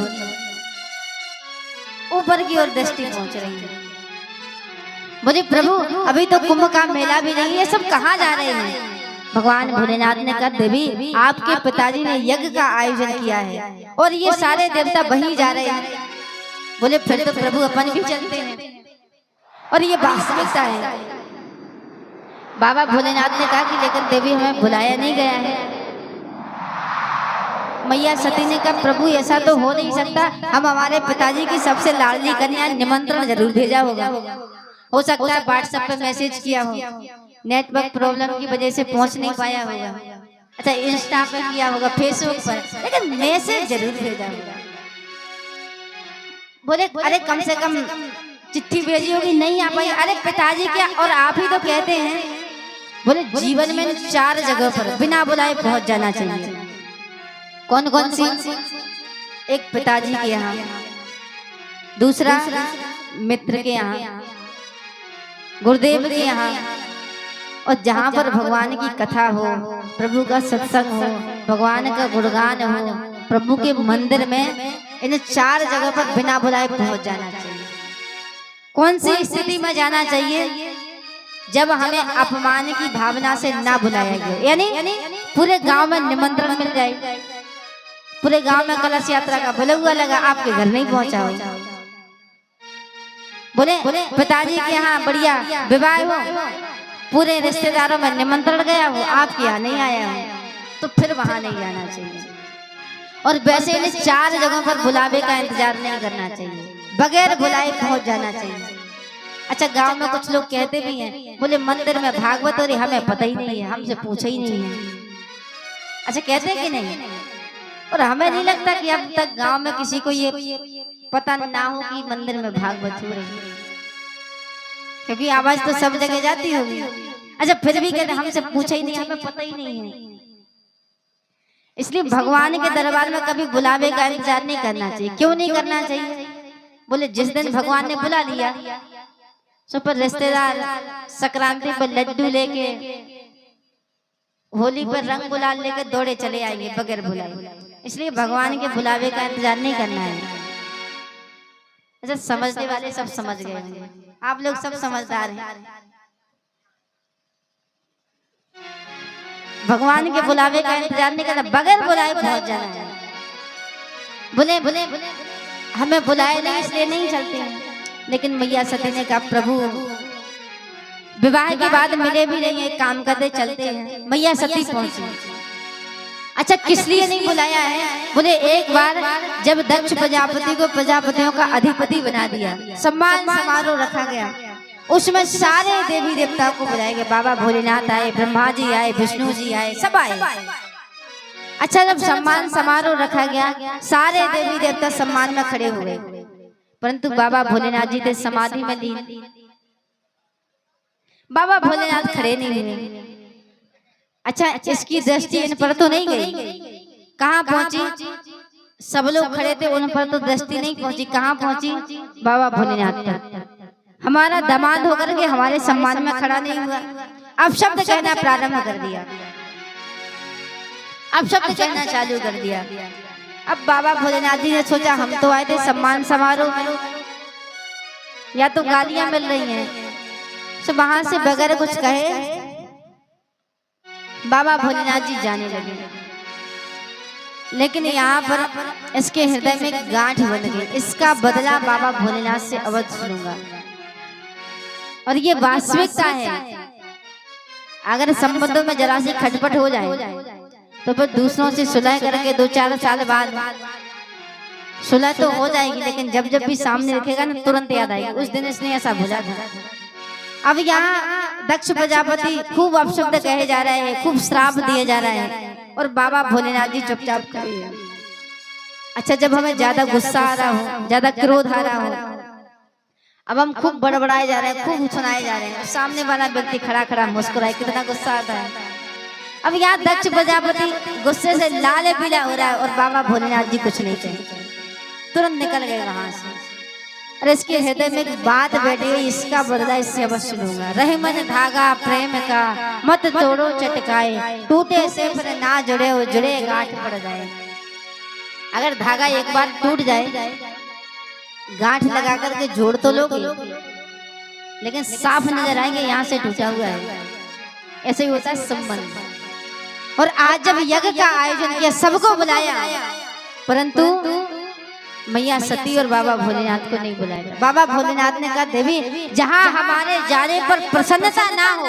ओर दृष्टि पहुंच रही है। बोले प्रभु अभी तो कुंभ का मेला भी नहीं है, सब कहाँ जा रहे हैं? भगवान भोलेनाथ ने कहा देवी आपके पिताजी ने यज्ञ का आयोजन किया है और ये सारे देवता वहीं जा रहे हैं। बोले फिर तो प्रभु अपन भी चलते हैं, और ये वास्तविकता है। बाबा भोलेनाथ ने कहा कि लेकिन देवी हमें बुलाया नहीं गया है। मैया सती ने कहा प्रभु ऐसा तो हो नहीं सकता, हम हमारे पिताजी की सबसे लाडली कन्या निमंत्रण जरूर भेजा होगा। हो सकता है व्हाट्सएप पे मैसेज किया हो, नेटवर्क प्रॉब्लम की वजह से पहुंच नहीं पाया होगा। अच्छा, इंस्टा पे किया होगा, फेसबुक पर, लेकिन मैसेज जरूर भेजा होगा। बोले अरे कम से कम चिट्ठी भेजी होगी, नहीं आ पाई। अरे पिताजी क्या, और आप ही तो कहते हैं। बोले जीवन में 4 जगह पर बिना बुलाए पहुंच जाना चाहिए। कौन कौन सी? एक पिताजी के यहाँ, दूसरा मित्र के यहाँ, गुरुदेव के यहाँ, और जहाँ पर भगवान की कथा हो, प्रभु का सत्संग हो, भगवान का गुणगान हो, प्रभु के मंदिर में, इन 4 जगह पर बिना बुलाए पहुंच जाना चाहिए। कौन सी स्थिति में जाना चाहिए? जब हमें अपमान की भावना से ना बुलाया गया, यानी पूरे गांव में निमंत्रण मिल जाए, पूरे गांव में कलश यात्रा का बुलावा लगा, आपके घर नहीं पहुंचा हो। बोले पिताजी के यहाँ बढ़िया विवाह हो, पूरे रिश्तेदारों में निमंत्रण गया हो, आपके यहाँ नहीं आया हो, तो फिर वहां नहीं जाना चाहिए। और वैसे इन 4 जगहों पर बुलावे का इंतजार नहीं करना चाहिए, बगैर बुलाए पहुंच जाना चाहिए। अच्छा, गांव में कुछ लोग कहते भी हैं, बोले मंदिर में भागवत हो रही, हमें पता ही नहीं है, हमसे पूछा ही नहीं है। अच्छा, कहते हैं कि नहीं? और हमें नहीं लगता कि अब तक गांव में किसी को ये पता ना हो कि मंदिर में भागवत हो रही है, क्योंकि आवाज तो सब जगह जाती होगी। अच्छा, फिर भी कहते हमसे पूछा ही नहीं, हमें पता ही नहीं है। इसलिए भगवान के दरबार में कभी बुलावे का इंतजार नहीं करना चाहिए। क्यों नहीं करना चाहिए? बोले जिस दिन भगवान ने बुला लिया, सो पर रिश्तेदार संक्रांति पर लड्डू लेके, होली पर रंग गुलाल लेके दौड़े चले आएंगे बगैर बुलाए। इसलिए भगवान के बुलावे का इंतजार नहीं करना है। अच्छा, समझने वाले सब समझ गए होंगे, आप लोग सब समझदार हैं। भगवान के बुलावे का इंतजार नहीं करना, बगैर बुलाए पहुंच जाना है। बोले हमें बुलाए नहीं इसलिए नहीं चलते हैं। लेकिन मैया सती ने कहा प्रभु विवाह के बाद मिले भी नहीं, एक काम करते चलते हैं। मैया सती पहुंची। अच्छा, किस लिए नहीं बुलाया है? बोले एक बार जब दक्ष प्रजापति को प्रजापतियों का अधिपति बना दिया, सम्मान समारोह रखा गया, उसमें सारे देवी देवताओं को बुलाया गया। बाबा भोलेनाथ आए, ब्रह्मा जी आए, विष्णु जी आए, सब आए। अच्छा, जब सम्मान समारोह रखा गया, सारे देवी देवता सम्मान में खड़े हुए, परंतु बाबा भोलेनाथ जी थे समाधि में लीन। बाबा भोलेनाथ खड़े नहीं हुए। अच्छा, इसकी दृष्टि इन पर तो नहीं गई, कहाँ पहुंची? सब लोग खड़े थे, उन पर तो दृष्टि नहीं पहुंची। कहाँ पहुंची? बाबा भोलेनाथ पर। हमारा दामाद होकर के हमारे सम्मान में खड़ा नहीं हुआ। अब शब्द कहना प्रारंभ कर दिया, अब शब्द कहना चालू कर दिया। अब बाबा भोलेनाथ जी ने सोचा हम तो आए थे सम्मान समारोह में, या तो गालियां मिल रही हैं, तो वहां से बगैर कुछ कहे बाबा भोलेनाथ जी जाने लगे। लेकिन यहाँ पर इसके हृदय में गांठ बन गई, इसका बदला बाबा भोलेनाथ से अवश्य लूंगा। और ये वास्तविकता है। अगर संबंधों में जरा सी खटपट हो जाए तो फिर दूसरों से सुलह करके 2-4 साल बाद सुलह तो हो जाएगी, लेकिन जब जब भी सामने दिखेगा ना तुरंत याद आएगी उस दिन इसने ऐसा भूला था। अब यहाँ दक्ष प्रजापति खूब अपशब्द कहे जा रहे हैं, खूब श्राप दिए जा रहे हैं, और बाबा भोलेनाथ जी चुपचाप खड़े हैं। अच्छा, जब हमें ज्यादा गुस्सा आ रहा हो, ज्यादा क्रोध आ रहा हो, अब हम खूब बड़बड़ाए जा रहे हैं, खूब सुनाए जा रहे हैं, सामने वाला व्यक्ति खड़ा खड़ा मुस्कुराए, कितना गुस्सा आता है। अब यहाँ दक्ष प्रजापति गुस्से से लाल पीला हो रहा है और बाबा भोलेनाथ जी कुछ नहीं कहे, तुरंत निकल गए वहां से। अरे इसके हृदय में एक बात बैठी हुई, इसका बदला इससे अवश्य लूंगा। रहे मन धागा प्रेम का, मत तोड़ो चटकाए, टूटे से फिर ना जुड़े हो, जुड़े गांठ पड़ जाए। अगर धागा एक बार टूट जाए, गांठ लगा करके जोड़ तो लोगे, लेकिन साफ नजर आएंगे यहाँ से टूटा हुआ है। ऐसे ही होता है संबंध। और आज जब यज्ञ का आयोजन किया, सबको बुलाया, परंतु मैया सती और बाबा भोलेनाथ को नहीं बुलाया। बाबा भोलेनाथ ने कहा, देवी जहाँ हमारे जाने पर प्रसन्नता ना हो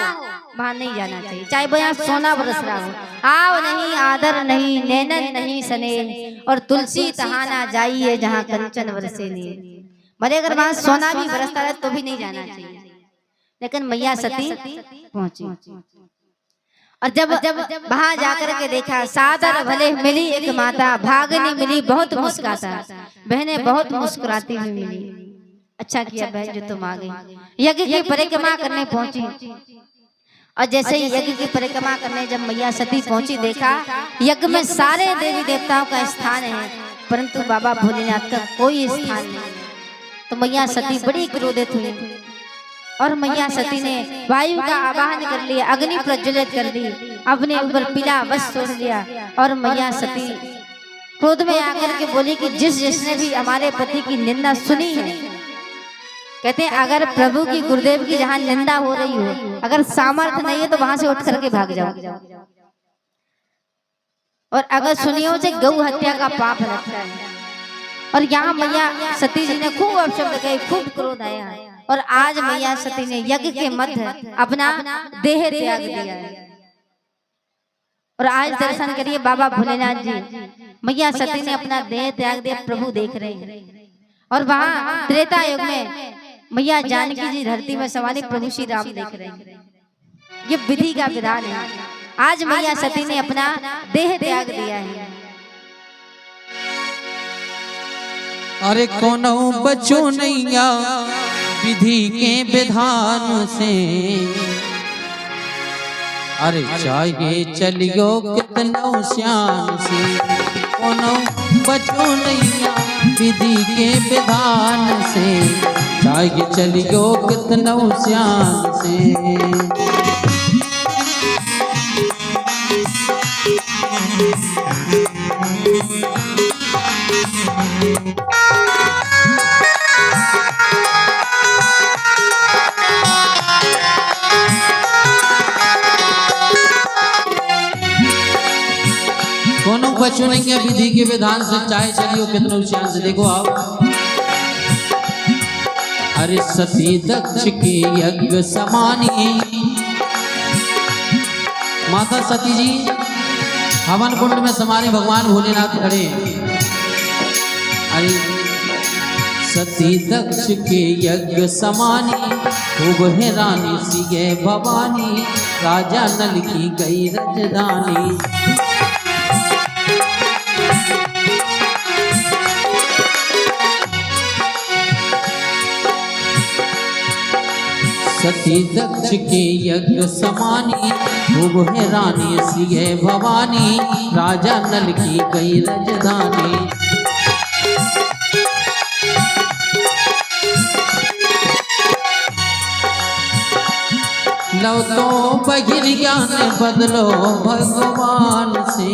वहां नहीं जाना चाहिए, चाहे वो यहाँ सोना बरस रहा हो। आव नहीं, आदर नहीं, नैनन नहीं सने, और तुलसी तहाँ ना जाइए जहाँ कंचन बरसे नहीं। भले अगर वहां सोना भी बरसता रहे तो भी नहीं जाना चाहिए। लेकिन मैया सती पहुंची, और जब वहां जाकर के देखा, सादर भले मिली एक माता, भागनी मिली बहुत मुस्कुराता, बहनें बहुत मुस्कुराती हुई मिली। अच्छा किया बहन जो तुम आ गई। यज्ञ की परिक्रमा करने पहुंची, और जैसे ही यज्ञ की परिक्रमा करने जब मैया सती पहुंची, देखा यज्ञ में सारे देवी देवताओं का स्थान है, परंतु बाबा भोलेनाथ का कोई स्थान नहीं। तो मैया सती बड़ी क्रोधित हुई, और मैया सती ने वायु का आवाहन कर लिया, अग्नि प्रज्वलित कर दी, अपने ऊपर पीला वस्त्र ओढ़ लिया, और मैया सती क्रोध में आकर के बोली कि जिसने भी हमारे पति की निंदा सुनी है, कहते हैं अगर प्रभु की गुरुदेव की जहाँ निंदा हो रही हो, अगर सामर्थ्य नहीं है तो वहां से उठ करके भाग जाओ। और अगर सुनियो से गौ हत्या का पाप लगता है। और यहाँ मैया सती जी ने खूब अपशब्द कहे, खूब क्रोध आया, और आज मैया सती ने यज्ञ के मध्य अपना देह त्याग दिया है। और आज दर्शन करिए बाबा भोलेनाथ जी, मैया सती ने अपना देह त्याग दिया, प्रभु देख रहे हैं। और वहां त्रेता युग में मैया जानकी जी धरती में सवारी, प्रभु श्री राम देख रहे हैं। ये विधि का विधान है। आज मैया सती ने अपना देह त्याग दिया है। अरे कोनो बचो नैया विधि के विधान से, अरे चाहिए चलियो कितनो श्याम से। कोनो बचो नैया विधि के विधान से, चाहिए चलियो कितनो श्याम से। कोनो बचो नहीं है विधि के विधान से, चाहे चलियो कितनो श्याम से। देखो आप, अरे सती दक्ष के यज्ञ समानी, माता सती जी हवन कुंड में समाने, भगवान भोलेनाथ खड़े। अरे सती दक्ष के यज्ञ समानी, खूब है रानी सी भवानी, राजा नल की गई रजधानी। सती दक्ष के यज्ञ समानी, खूब है रानी सी भवानी, राजा नल की गई रजधानी। लो तो बहिर्ज्ञान बदलो भगवान से,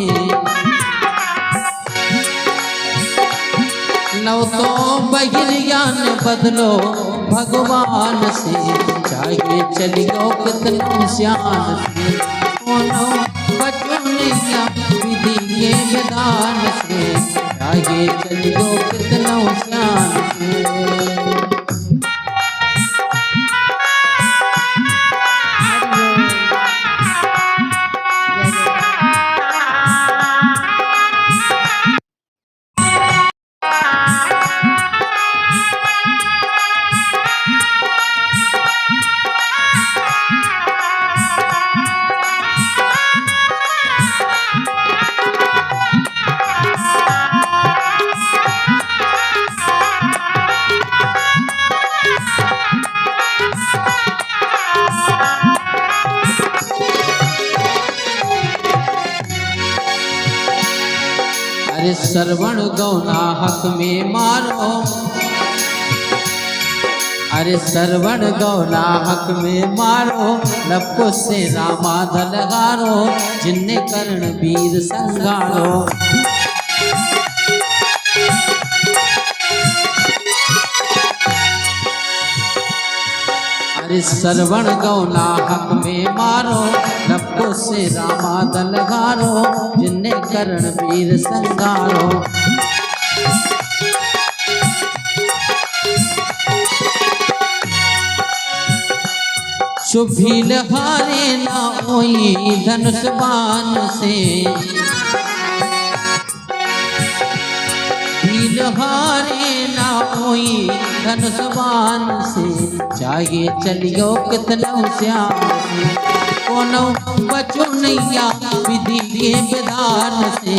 लो तो बहिर्ज्ञान बदलो भगवान से, चाहिए चलियो कितनो श्याम से। कोनो बचो नैया विधि के विधान से, चाहिए चलियो कितनो श्याम से। अरे श्रवण गौना हक में मारो, अरे श्रवण गौला हक में मारो, लपको से रामा दलगारो, जिन्ने कर्ण वीर संगारो। अरे श्रवण गौला हक में मारो, लपको से रामा दलगारो, जिन्ने कर्ण वीर संगारो। शुभील हारे ना ओई धनुष बाण से, भील हारे ना ओई धनुष बाण से, चाहिए चलियो कितना श्याम से, कोनो बचो नैया विधि के विधान से,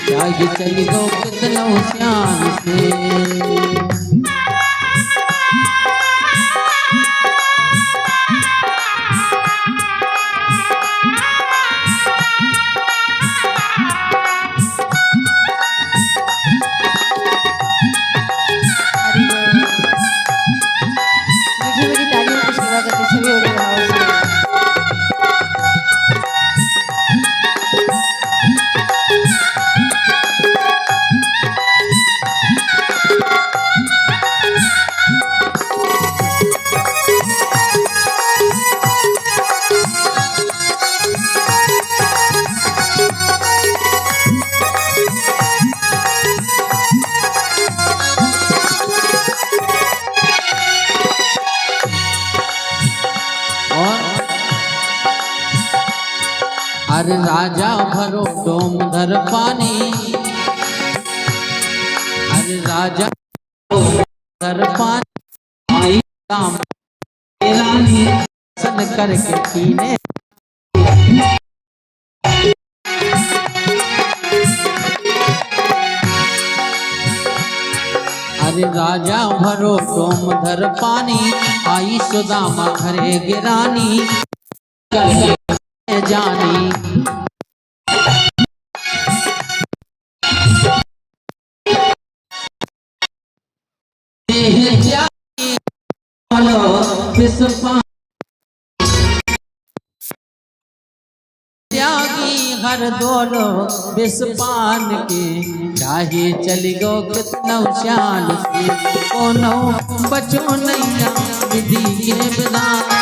चाहिए चलियो कितना श्याम से। अरे राजा भरो डोम धर पानी, अरे राजा धर पानी, काम रानी सन करके पीने। अरे राजा भरो डोम धर पानी, आई सुदामा घरे गिरानी, जानी त्यागी हर दोलो विस्पान के, चाहे चली गो कितना शान से, कोनो बचो नैया विधि के विधान।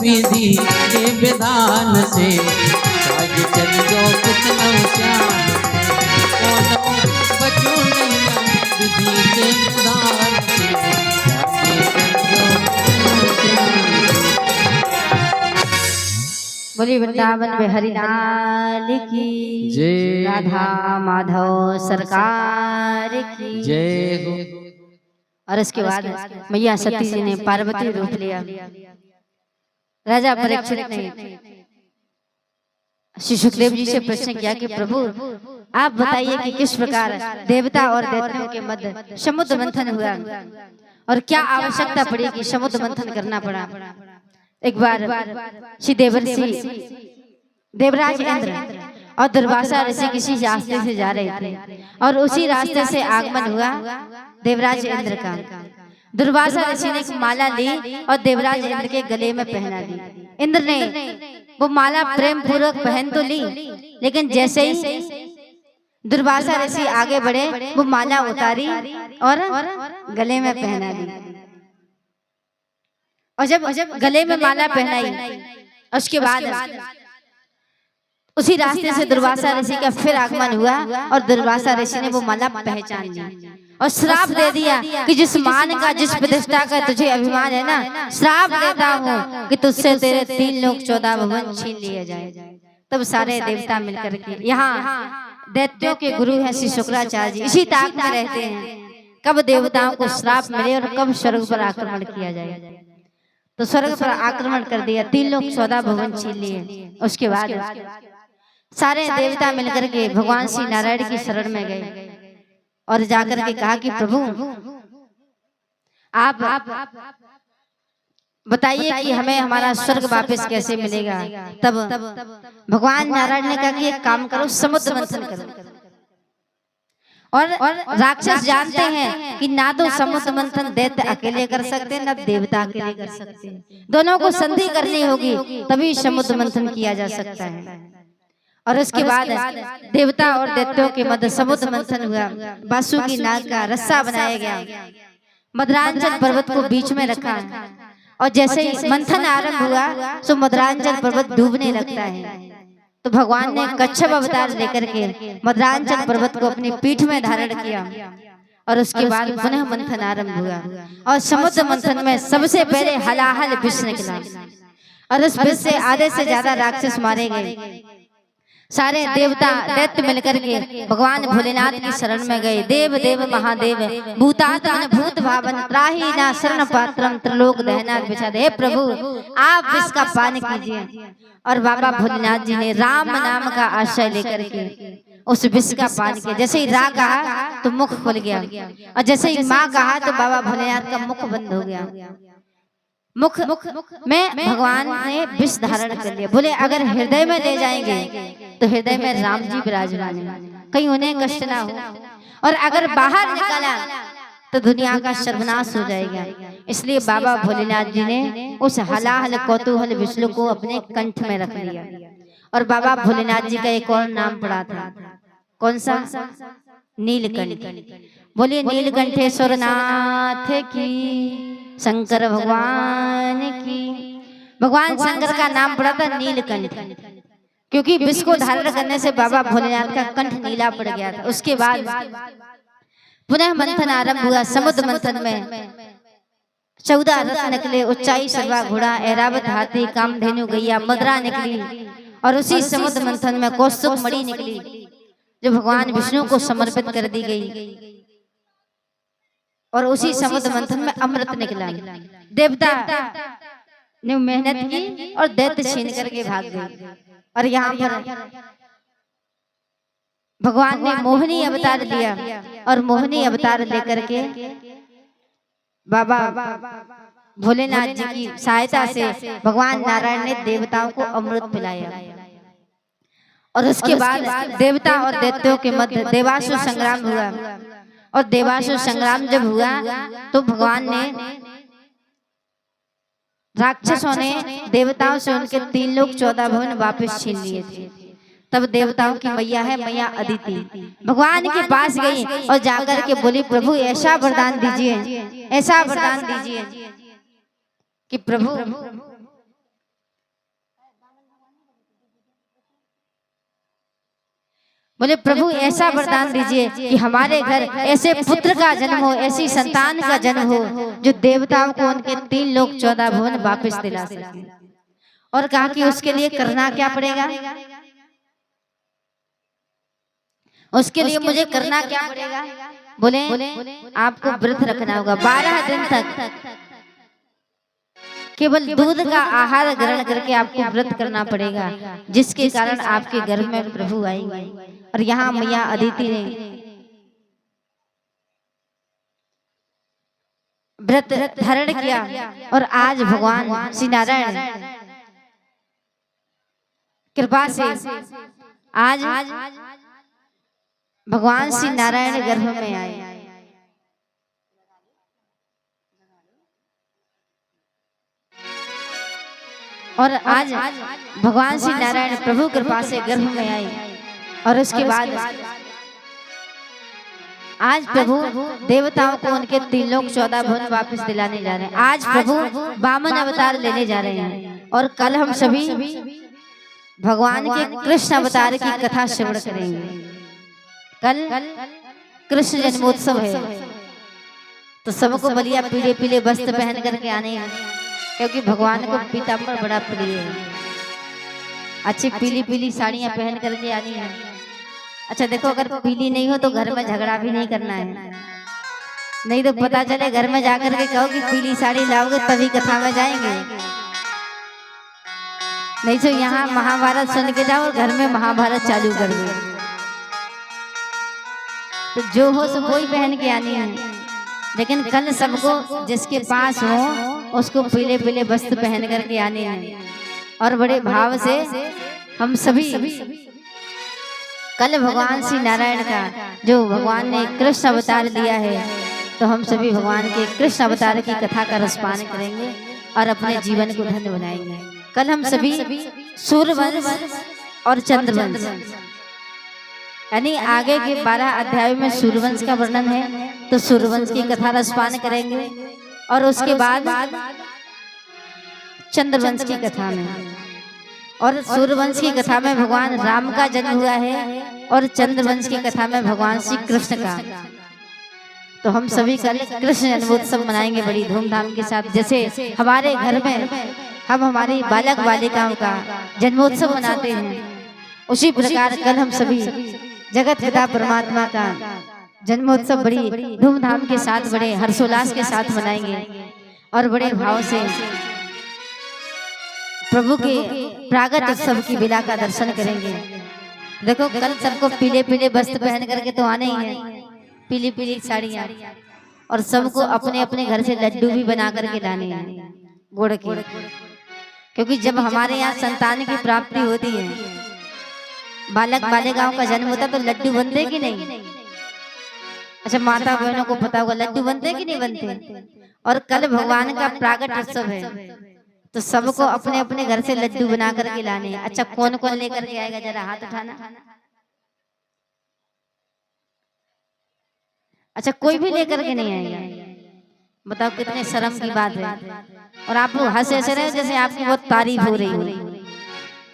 विधि के विधान से, आज चल गो कितना श्याम, कोनो बचो नैया विधि के विधान से, बोली वृंदावन में हरिलाल की जय, राधा माधव सरकार की जय हो। और इसके बाद मैया सती जी ने पार्वती रूप लिया। राजा परीक्षित ने श्री सुखदेव जी से प्रश्न किया कि प्रभु आप बताइए कि किस प्रकार देवता और दैत्यों के मध्य समुद्र मंथन हुआ और क्या आवश्यकता पड़ी कि समुद्र मंथन करना पड़ा। एक बार श्री देवर्षि देवराज इंद्र और दुर्वासा ऋषि किसी रास्ते से जा रहे थे और उसी रास्ते से आगमन हुआ देवराज इंद्र का। दुर्वासा ऋषि ने एक माला ली और देवराज इंद्र के गले में पहना दी। इंद्र ने वो माला प्रेम पूर्वक पहन तो ली, लेकिन जैसे ही दुर्वासा ऋषि आगे बढ़े वो माला उतारी और गले में पहना दी। और जब गले में माला पहनाई उसके बाद उसी रास्ते से दुर्वासा ऋषि का फिर आगमन हुआ और दुर्वासा ऋषि ने वो माला पहचान ली और श्राप दे दिया कि जिस मान का, जिस प्रतिष्ठा का तुझे अभिमान है ना, श्राप देता हूँ कि तुझसे तेरे 3 लोक 14 भुवन छीन लिए जाए। तब सारे देवता मिलकर के, यहाँ दैत्यों के गुरु हैं श्री शुक्राचार्य जी, इसी ताक में रहते हैं कब देवताओं को श्राप मिले और कब स्वर्ग पर आक्रमण किया जाए। तो स्वर्ग पर आक्रमण कर दिया, 3 लोक 14 भुवन छीन लिए। उसके बाद सारे देवता मिलकर के भगवान श्री नारायण की शरण में गए और जाकर के कहा कि प्रभु आप बताइए कि हमें हमारा स्वर्ग वापस कैसे मिलेगा। तब भगवान नारायण ने कहा कि एक काम करो, समुद्र मंथन करो। और राक्षस जानते हैं कि ना तो समुद्र मंथन दैत्य अकेले कर सकते हैं, ना देवता अकेले कर सकते हैं, दोनों को संधि करनी होगी तभी समुद्र मंथन किया जा सकता है। और उसके बाद देवता और दैत्यों के मध्य समुद्र मंथन हुआ। वासुकी नाग का रस्सा बनाया गया, मदरांचल पर्वत को बीच में रखा और जैसे ही मंथन आरंभ हुआ तो मदरांचल पर्वत डूबने लगता है। तो भगवान ने कच्छप अवतार लेकर के मदरांचल पर्वत को अपनी पीठ में धारण किया और उसके बाद पुनः मंथन आरंभ हुआ और समुद्र मंथन में सबसे पहले हलाहल विष निकला और उस विष से आधे से ज्यादा राक्षस मारे गए। सारे देवता दैत्य मिलकर के भगवान भोलेनाथ की शरण में गए। देव देव महादेव भूतात्मन भूत भावन त्राही ना शरण पात्रम त्रिलोक दहनाथ विषाद। हे प्रभु आप इसका पान कीजिए। और बाबा भोलेनाथ जी ने राम नाम का आश्रय लेकर के उस विष का पान किया। जैसे ही रा कहा तो मुख खुल गया और जैसे ही माँ कहा तो बाबा भोलेनाथ का मुख बंद हो गया। मुख में भगवान ने विष धारण कर लिया। बोले अगर हृदय में ले जाएंगे तो हृदय में राम जी विराजमान है, कहीं उन्हें कष्ट ना हो, और अगर बाहर निकाला तो दुनिया का सर्वनाश हो जाएगा। इसलिए बाबा भोलेनाथ जी ने उस हलाहल कौतूहल विष्णु को अपने कंठ में रख लिया। और बाबा भोलेनाथ जी का एक और नाम पड़ा था, कौन सा? नीलकंठ। बोलिए नीलकंठेश्वर नाथ की, शंकर भगवान की। भगवान शंकर का नाम पड़ा था नीलकंठ, क्योंकि विष को धारण करने से बाबा भोलेनाथ का कंठ नीला पड़ गया था। उसके बाद पुनः मंथन आरंभ हुआ। समुद्र मंथन में 14 रथ निकले, ऊंचाई सर्वा घोड़ा, ऐरावत हाथी, कामधेनु गैया, मदरा निकली। और उसी समुद्र मंथन में कौस्तुभ मणि निकली जो भगवान विष्णु को समर्पित कर दी गई। और उसी समुद्र मंथन में अमृत निकला। देवता ने मेहनत की और दैत्य छीन करके भाग गए। और यहाँ पर भगवान ने मोहिनी अवतार लिया और मोहिनी अवतार लेकर के बाबा भोलेनाथ जी की सहायता से भगवान नारायण ने देवताओं को अमृत पिलाया। और उसके बाद देवता और दैत्यों के मध्य देवासुर संग्राम हुआ। और देवासुर संग्राम जब हुआ तो भगवान ने, राक्षसों ने देवताओं से उनके 3 लोक 14 भुवन वापस छीन लिए थे। तब देवताओं की मैया है मैया अदिति, भगवान के पास गई और जाकर के बोली प्रभु ऐसा वरदान दीजिए, ऐसा वरदान दीजिए कि प्रभु बोले प्रभु ऐसा वरदान दीजिए कि हमारे घर ऐसे पुत्र का जन्म हो, ऐसी संतान का जन्म हो जो देवताओं को उनके 3 लोक 14 भुवन वापस दिला सके। और कहा कि उसके लिए करना क्या पड़ेगा? उसके लिए मुझे करना क्या पड़ेगा? बोले आपको व्रत रखना होगा 12 दिन तक, केवल दूध का आहार ग्रहण करके आपको व्रत करना पड़ेगा, जिसके कारण आपके घर में प्रभु आएंगे। और यहाँ मैया अदिति ने व्रत धारण किया और आज भगवान श्री नारायण कृपा से आज भगवान श्री नारायण गर्भ में आए और आज भगवान श्री नारायण प्रभु कृपा से गर्भ में आए और उसके बाद आज प्रभु देवताओं को उनके 3 लोक 14 भुवन वापस दिलाने जा रहे हैं। आज प्रभु वामन अवतार लेने जा रहे हैं और कल हम सभी भगवान के कृष्ण अवतार की कथा श्रवण करेंगे। कल कृष्ण जन्मोत्सव है तो सबको बढ़िया पीले पीले वस्त्र पहन करके आने हैं, क्योंकि भगवान को पीताम्बर बड़ा प्रिय है। अच्छी पीली पीली साड़ियां पहन करके आनी है। अच्छा देखो, अगर पीली नहीं हो तो घर में झगड़ा भी नहीं करना है, नहीं तो पता चले घर में जाकर के कहो कि पीली साड़ी लाओगे तभी कथा में जाएंगे, नहीं तो यहाँ महाभारत सुन के जाओ और घर में महाभारत चालू कर दो। तो जो हो सो वही पहन के आनी है, लेकिन कल सबको जिसके पास हो उसको पीले पीले वस्त्र पहन करके आने हैं और बड़े भाव से हम सभी कल भगवान श्री नारायण का जो भगवान ने कृष्ण अवतार लिया है, तो हम सभी भगवान के कृष्ण अवतार की कथा का रसपान करेंगे और अपने जीवन को धन्य बनाएंगे। कल हम सभी सूर्यवंश और चंद्रवंश यानी आगे के 12 अध्यायों में सूर्यवंश का वर्णन है, तो सूर्यवंश की कथा रसपान करेंगे और उसके बाद चंद्रवंश की कथा में, और सूर्यवंश की कथा में भगवान राम का जन्म हुआ है और चंद्रवंश की कथा में भगवान श्री कृष्ण का। तो हम सभी कल कृष्ण जन्मोत्सव मनाएंगे बड़ी धूमधाम के साथ। जैसे हमारे घर में हम हमारी बालक बालिकाओं का जन्मोत्सव मनाते हैं, उसी प्रकार कल हम सभी जगत पिता परमात्मा का जन्मोत्सव बड़ी धूमधाम के साथ बड़े हर्षोल्लास के साथ मनाएंगे और बड़े भाव से प्रभु के प्रागट उत्सव की बेला का दर्शन करेंगे। देखो कल सबको पीले पीले वस्त्र पहन करके तो आने ही है, पीली पीली साड़ियाँ, और सबको अपने अपने घर से लड्डू भी बना करके लाने हैं गुड़ के, क्योंकि जब हमारे यहाँ संतान की प्राप्ति होती है, बालक बालिकाओं का जन्म होता तो लड्डू बनते कि नहीं? अच्छा माता बहनों को पता होगा लड्डू बनते कि नहीं बनते। और कल भगवान का प्रागट उत्सव है तो सबको अपने अपने घर से लड्डू बना करके लाने हैं। अच्छा कौन कौन लेकर के आएगा, जरा हाथ उठाना। अच्छा कोई भी लेकर के नहीं आएगा, बताओ कितने शर्म की बात है। और आप लोग हंस ऐसे रहे जैसे आपकी बहुत तारीफ हो रही हो।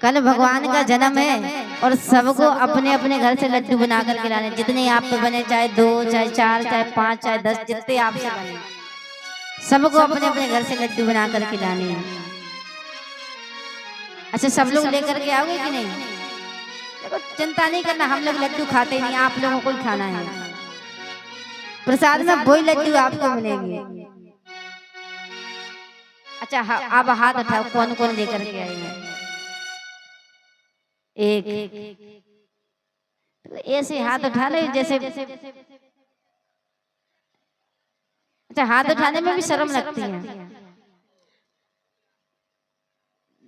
कल भगवान का जन्म है और सबको अपने अपने घर से लड्डू बना करके लाने, जितने आप पे बने, चाहे 2 चाहे 4 चाहे 5 चाहे 10, जितने आपसे बने, सबको अपने अपने घर से लड्डू बना करके लाने हैं। अच्छा सब लोग लेकर के आओगे कि नहीं? देखो चिंता नहीं करना, हम लोग लड्डू खाते नहीं, आप लोगों को ही खाना है। प्रसाद में वही लड्डू आपको मिलेंगे। अच्छा अब हाथ उठाओ, कौन कौन लेकर के आएंगे? एक ऐसे हाथ उठा लो जैसे। अच्छा हाथ उठाने में भी शर्म लगती है।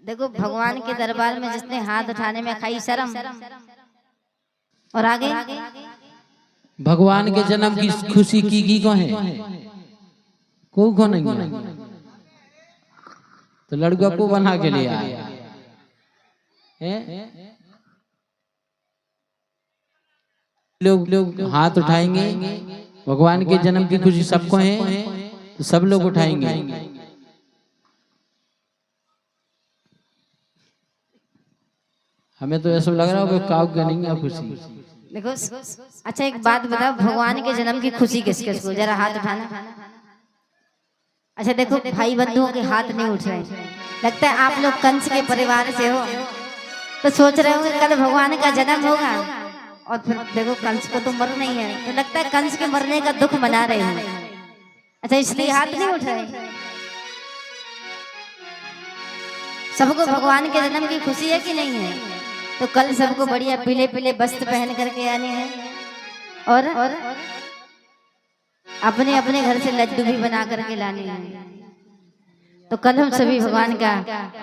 देखो भगवान के दरबार में जिसने हाथ उठाने में खाई शर्म, और आगे भगवान के जन्म की खुशी की को है को नहीं है, तो लड़का को बना के ले आया है। लोग हाथ उठाएंगे, भगवान के जन्म की खुशी सबको है तो सब लोग उठाएंगे। हमें तो ऐसा लग रहा है कि काऊ के नहीं है खुशी। देखो अच्छा एक बात बताओ, भगवान के जन्म की खुशी किस किस को, जरा हाथ उठाना। अच्छा देखो भाई बंधुओं के हाथ नहीं उठ रहे, लगता है आप लोग कंस के परिवार से हो, तो सोच रहे होंगे कल भगवान का जन्म होगा और फिर देखो कंस को तो मरना ही है, तो लगता है कंस के मरने का दुख मना रहे हैं। अच्छा इसलिए हाथ नहीं उठ रहे। सबको भगवान के जन्म की खुशी है कि नहीं है? तो कल सबको बढ़िया पीले पीले वस्त्र पहन करके आने हैं और अपने अपने घर से लड्डू भी बना करके लाने हैं। तो कल हम सभी भगवान का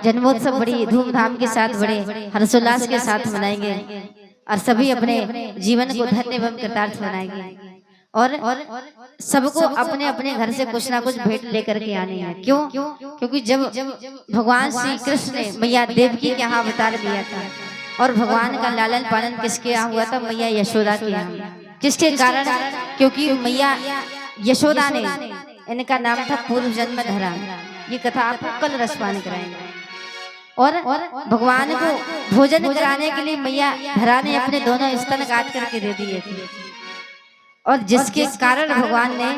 जन्मोत्सव बड़ी धूमधाम के साथ बड़े हर्षोल्लास के साथ मनाएंगे। और सभी अपने जीवन को धन्य एवं कृतार्थ बनाएंगे और सबको अपने अपने घर से कुछ ना कुछ भेंट लेकर के आने हैं। क्यों? क्योंकि जब भगवान श्री कृष्ण ने मैया देवकी के यहाँ अवतार लिया था और भगवान का लालन पालन किसके यहाँ हुआ था? मैया यशोदा के यहाँ। किसके कारण? क्योंकि मैया यशोदा ने, इनका नाम था पूर्व जन्म धरा। ये कथा आपको कल रसपान कराएंगे। और भगवान को भोजन कराने के लिए मैया धरा ने अपने दोनों स्तन काट करके दे दिए थे और जिसके कारण भगवान ने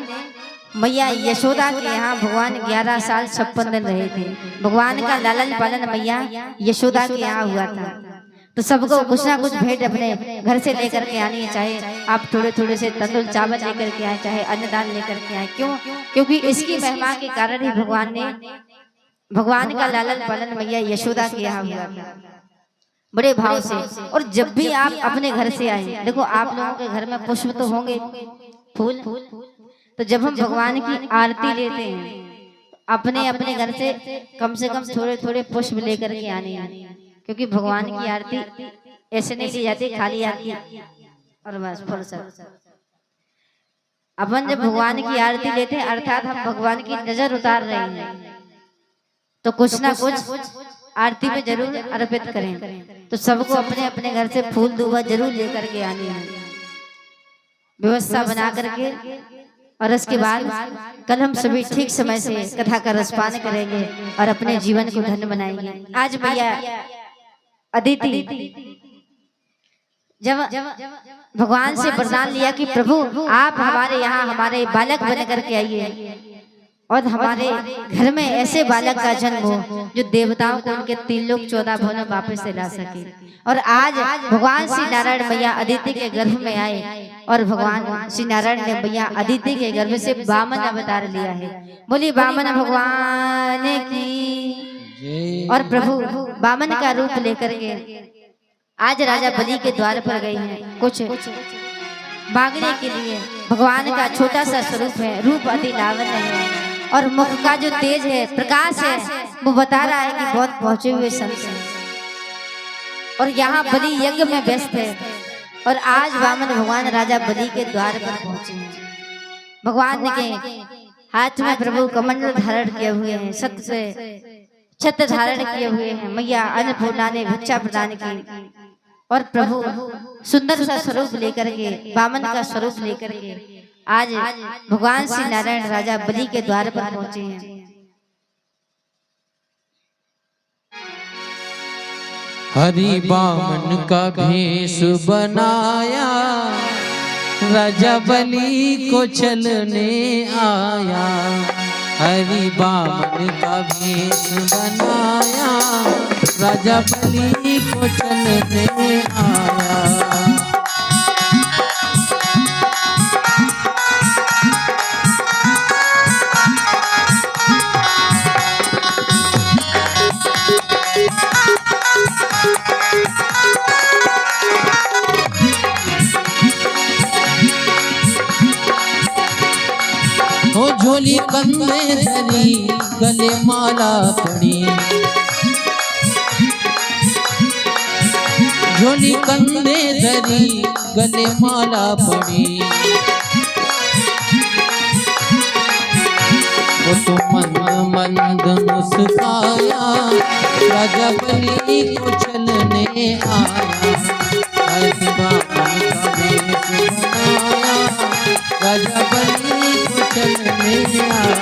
मैया यशोदा के यहाँ भगवान 11 साल 56 दिन रहे थे। भगवान का लालन पालन मैया यशोदा के यहाँ हुआ था। तो सबको कुछ ना कुछ भेंट अपने घर से लेकर के आनी है, चाहे आप थोड़े थोड़े से तंदुल चावल लेकर के आए, चाहे अन्नदान लेकर के आए। क्यों? क्योंकि इसकी महिमा के कारण ही भगवान का लालन पालन मैया यशोदा के यहाँ हुआ था बड़े भाव से। और जब भी आप अपने घर से आए, देखो आप लोगों के घर में पुष्प तो होंगे, फूल, तो जब हम भगवान की आरती लेते हैं अपने अपने घर से कम थोड़े थोड़े पुष्प लेकर के आने हैं। क्योंकि भगवान की आरती ऐसे नहीं ली जाती खाली आरती और बस फल सब। अपन जब भगवान की आरती लेते हैं अर्थात हम भगवान की नजर उतार रहे हैं, तो कुछ ना कुछ आरती में जरूर अर्पित करें। तो सबको अपने अपने घर से फूल दूबा जरूर लेकर के आनी है, व्यवस्था बना करके। और इसके बाद कल हम सभी ठीक समय से कथा का रसपान करेंगे और अपने जीवन को धन्य बनाएंगे। आज मैया अदिति जब भगवान से वरदान लिया कि प्रभु आप हमारे यहाँ हमारे बालक बन करके आइए और हमारे घर में ऐसे बालक का जन्म हो जो देवताओं को उनके 3 लोक 14 भुवन वापस से ला सके। और आज भगवान श्री नारायण मैया अदिति के गर्भ में आए और भगवान श्री नारायण ने मैया अदिति के गर्भ से वामन अवतार लिया है। बोली वामन भगवान की। और प्रभु वामन का रूप लेकर के आज राजा बलि के द्वार पर गई हैं कुछ मांगने के लिए। भगवान का छोटा सा स्वरूप है, रूप अति लावण्य है और मुख का जो तेज है, प्रकाश है, वो बता रहा है कि बहुत पहुंचे हुए संत हैं। और यहाँ बलि यज्ञ में व्यस्त है और आज वामन भगवान राजा बलि के द्वार पर पहुंचे हैं। भगवान के हाथ में प्रभु कमंडल धारण किए हुए हैं, सत्य से छत्र धारण किए हुए हैं। मैया अन्नपूर्णा ने भिक्षा प्रदान की और प्रभु सुंदर सा स्वरूप लेकर के, वामन का स्वरूप लेकर के आज भगवान श्री नारायण राजा बलि के द्वार पर पहुंचे हैं। हरि वामन का भेष बनाया, राजा बलि को चलने आया। हरि वामन का भेष बनाया, राजा बलि को चलने आया। झोली कंधे धरी गले माला पड़ी, झोली कंधे धरी गले माला पड़ी। वो तो मंद मुस्काया, राजा बलि को चलने आया। हरि वामन का भेष बनाया, राजा बलि को चलने आया।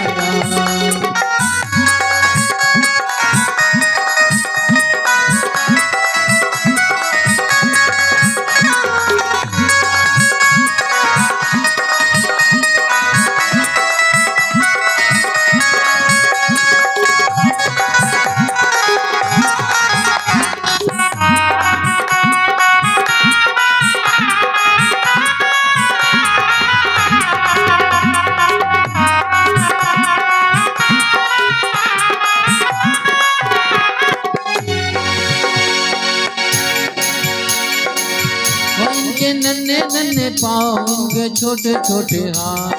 नन्हे नन्हे पाँव, इनके छोटे छोटे हाथ,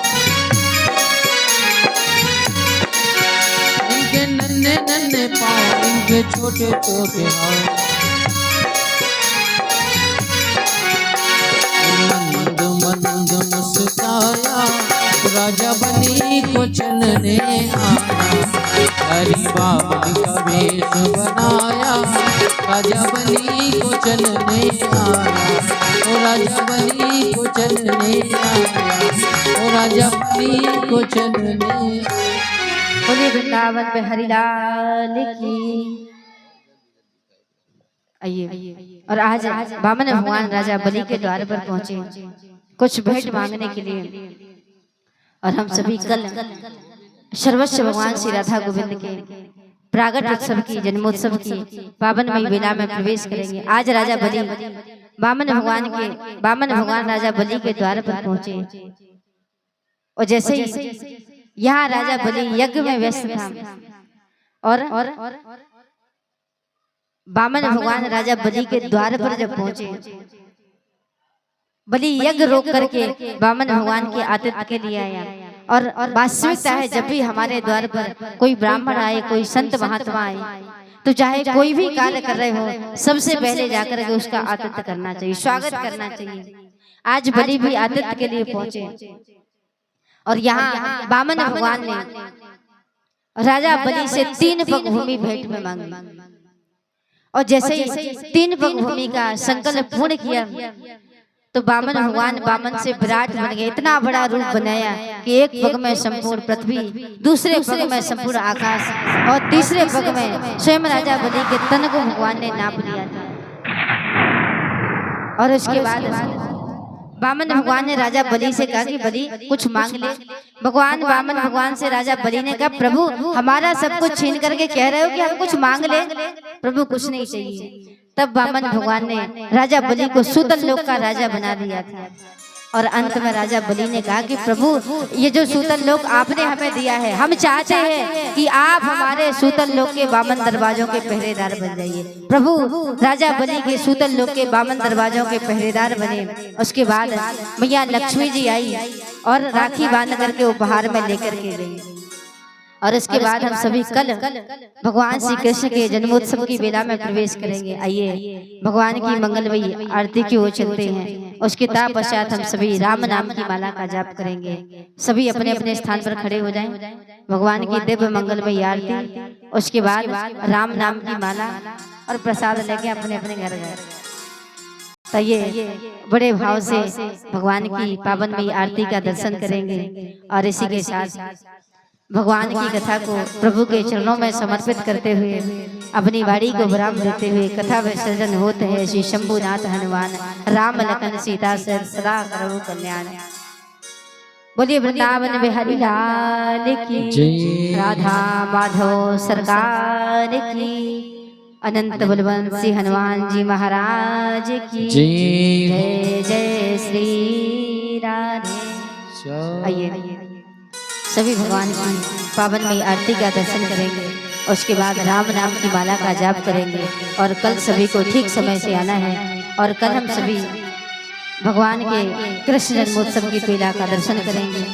इनके नन्हे नन्हे पाँव, इनके छोटे छोटे हाथ। राजा बलि को चलने आया, हरि बावन का वेश बनाया, राजा बलि को चलने आया, ओ राजा बलि को चलने आया, ओ राजा बलि को चलने। बोलिए वृंदावन में हरिलाल की। आइए, और आज वामन भगवान राजा बलि के द्वार पर पहुंचे कुछ भेंट मांगने के लिए। और हम सभी कल सर्वस्व भगवान श्री राधा गोविंद के प्रागट उत्सव की, जन्मोत्सव की पावनमयी बेला में प्रवेश करेंगे। आज राजा बलि वामन भगवान राजा बलि के द्वार पर पहुंचे। और जैसे ही यहाँ राजा बलि यज्ञ में व्यस्त था और वामन भगवान राजा बलि के द्वार पर जब पहुंचे, बलि यज्ञ रोक करके वामन भगवान के आतिथ्य के लिए आया। और वास्तविकता है, जब भी हमारे द्वार पर कोई ब्राह्मण आए, कोई संत महात्मा आए, तो चाहे कोई भी कार्य कर रहे हो, सबसे पहले जाकर के उसका आतिथ्य करना चाहिए, स्वागत करना चाहिए। आज बलि भी आतिथ्य के लिए पहुंचे और यहाँ वामन भगवान ने राजा बलि से 3 पग भूमि भेंट में मांगी। और जैसे ही 3 पग भूमि का संकल्प पूर्ण किया तो वामन भगवान वामन से विराट बन गए। इतना बड़ा रूप बनाया कि एक पग में संपूर्ण पृथ्वी, दूसरे पग में संपूर्ण आकाश और तीसरे पग में स्वयं राजा बलि के तन को भगवान ने नाप लिया था। और उसके बाद वामन भगवान ने राजा बलि से कहा कि बलि कुछ मांग ले। वामन भगवान से राजा बलि ने कहा, प्रभु हमारा सब कुछ छीन करके कह रहे हो कि हम कुछ मांग ले, प्रभु कुछ नहीं चाहिए। तब वामन भगवान ने राजा बलि को सूतल लोक का राजा बना दिया था। और अंत में राजा बलि ने कहा कि प्रभु ये जो सूतल लोक आपने हमें दिया है, हम चाहते हैं कि आप हमारे सूतल लोक के वामन दरवाजों के पहरेदार बन जाइए। प्रभु राजा बलि के सूतल लोक के वामन दरवाजों के पहरेदार बने। उसके बाद मैया लक्ष्मी जी आई और राखी बांध करके उपहार में लेकर के गई। और इसके बाद हम सभी कल भगवान श्री कृष्ण के जन्मोत्सव की बेला में प्रवेश करेंगे। आइए भगवान की मंगलमयी आरती की ओर चलते हैं। उसके पश्चात हम सभी राम नाम की माला का जाप करेंगे। सभी अपने अपने स्थान पर खड़े हो जाएं। भगवान की दिव्य मंगलमयी आरती, उसके बाद राम नाम की माला और प्रसाद लेके अपने अपने घर गए। तो ये बड़े भाव से भगवान की पावनमयी आरती का दर्शन करेंगे। और इसी के साथ भगवान की कथा को प्रभु के चरणों में समर्पित करते हुए अपनी वाणी को विराम देते हुए कथा विसर्जन होते हैं। श्री शंभुनाथ हनुमान राम लखन सीता सदा करो कल्याण। बोलिए वृंदावन बिहारी लाल की, राधा माधव सरकार की, अनंत बलवंशी हनुमान जी महाराज की जय। जय श्री राधे। आइए सभी भगवान की पावनमयी आरती का दर्शन करेंगे। उसके बाद राम नाम की माला का जाप करेंगे। और कल सभी को ठीक समय से आना है। और कल हम सभी भगवान के कृष्ण जन्मोत्सव की बेला का दर्शन करेंगे।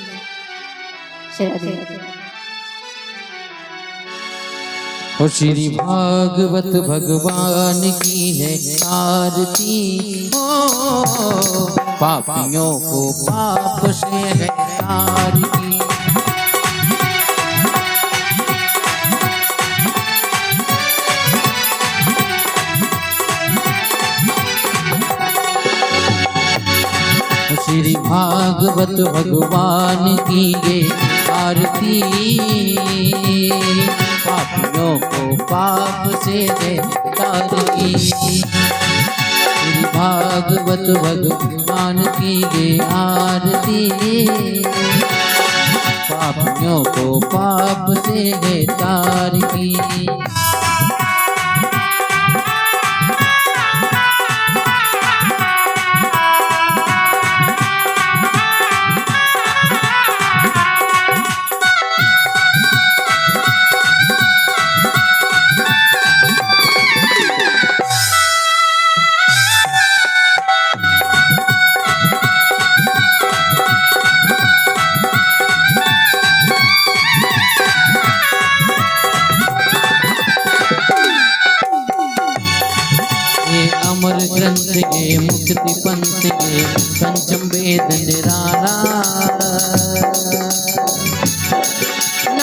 श्री भागवत भगवान की है आरती, पापियों को पाप से है तारती। श्री भागवत भगवान की ये आरती, पापियों को पाप से तारती। श्री भागवत भगवान की ये आरती, पापियों को पाप से तारती। अमर ग्रंथ के मुक्ति पंथ के पंचम वेद निराला।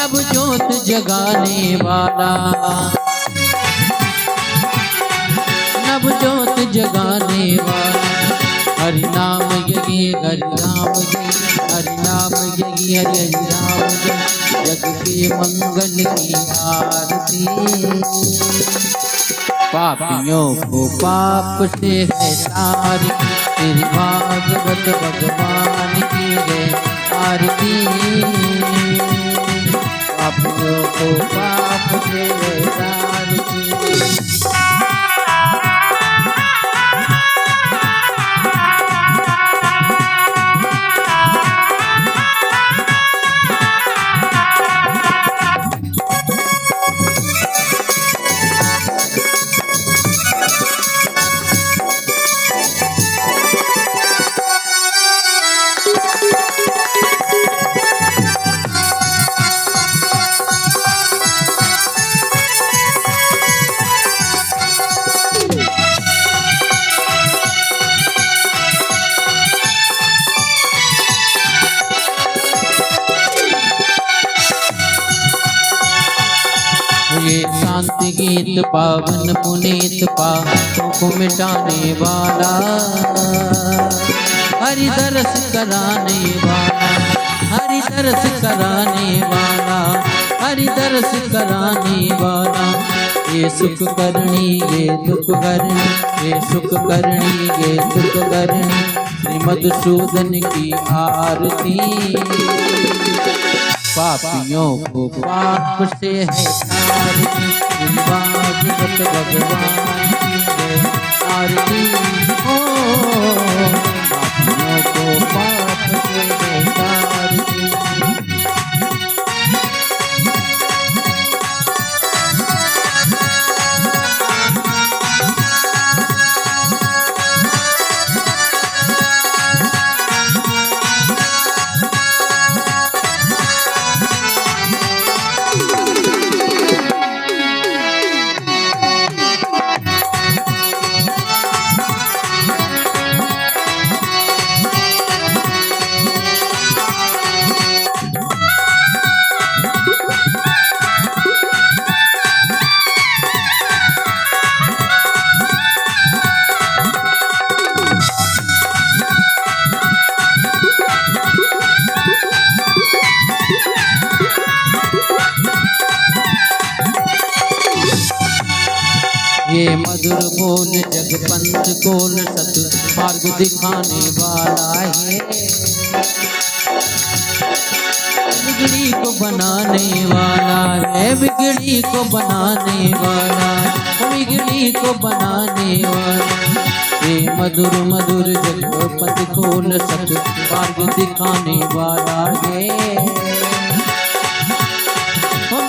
नव ज्योत जगाने वाला, नव ज्योत जगाने वाला। हरि नाम जगी हरि नाम जगी, हरि नाम जगी हरि हरि नाम जगी, जग के मंगल की आरती। पापियों को पाप से है तारी, तेरी भागवत भगवान की है आरती। पापियों को पाप से है तारी। ये शांति गीत पावन पुनीत पापों को मिटाने वाला, हरि दर्श कराने वाला, हरि दर्श कराने वाला, हरि दर्श कराने वाला। ये सुख करनी ये दुख करनी, ये सुख करनी ये दुख करनी, श्री मधुसूदन की आरती। पापियों को पाप से है तारती, भागवत भगवान की है आरती। ओ पापियों को पाप से है तारती। ये मधुर बोल जगपंथ कोल सत मार्ग दिखाने वाला है, बिगड़ी को बनाने वाला है, बिगड़ी को बनाने वाला, बिगड़ी को बनाने वाला। ये मधुर मधुर जगपंथ कोल सत मार्ग दिखाने वाला है,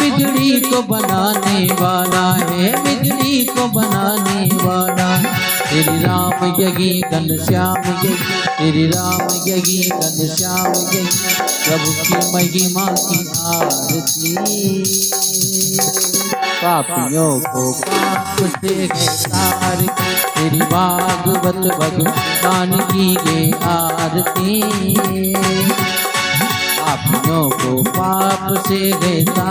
बिगड़ी को बनाने वाला है, बिगड़ी को बनाने वाला। तेरी राम यगी घनश्याम यगी, तेरी राम यगी घनश्याम यगी, प्रभु की महिमा की आरती। पापियों को पाप से है तारती, तेरी भागवत भगवान की ये आरती। पापियों को पाप से देता,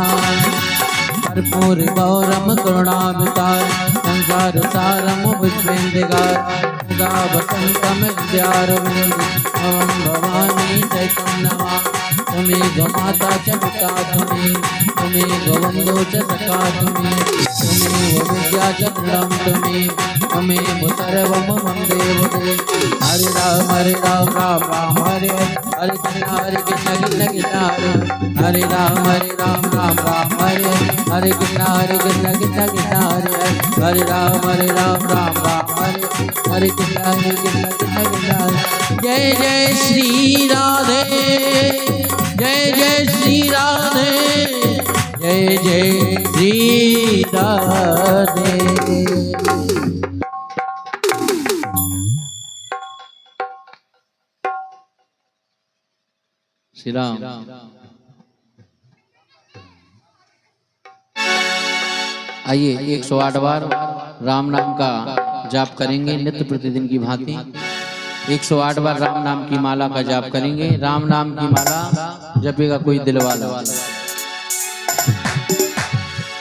भरपूर गौरम करुणावतार, संसार सारम विश्वेन्द्रगार, सदा वसंतम विद्यारविंद, ओम भवानी चैतन्यमा, त्वमेव माता च पिता त्वमेव बन्धो च सखा त्वमेव विद्या च दृढं त्वमेव सर्वं मम देवते। हरे राम राम राम हरे हरे कृष्ण कृष्ण हरे राम राम राम हरे हरे कृष्ण कृष्ण हरे राम राम राम हरे हरे कृष्ण कृष्ण। जय जय श्री राधे, जय जय श्री राधे, जय जय श्री राधे। श्री राम। आइए 108 बार राम नाम का जाप करेंगे नित्य प्रतिदिन की भांति। 108 बार राम नाम की माला का जाप करेंगे। राम नाम की माला जपेगा कोई दिल वाला।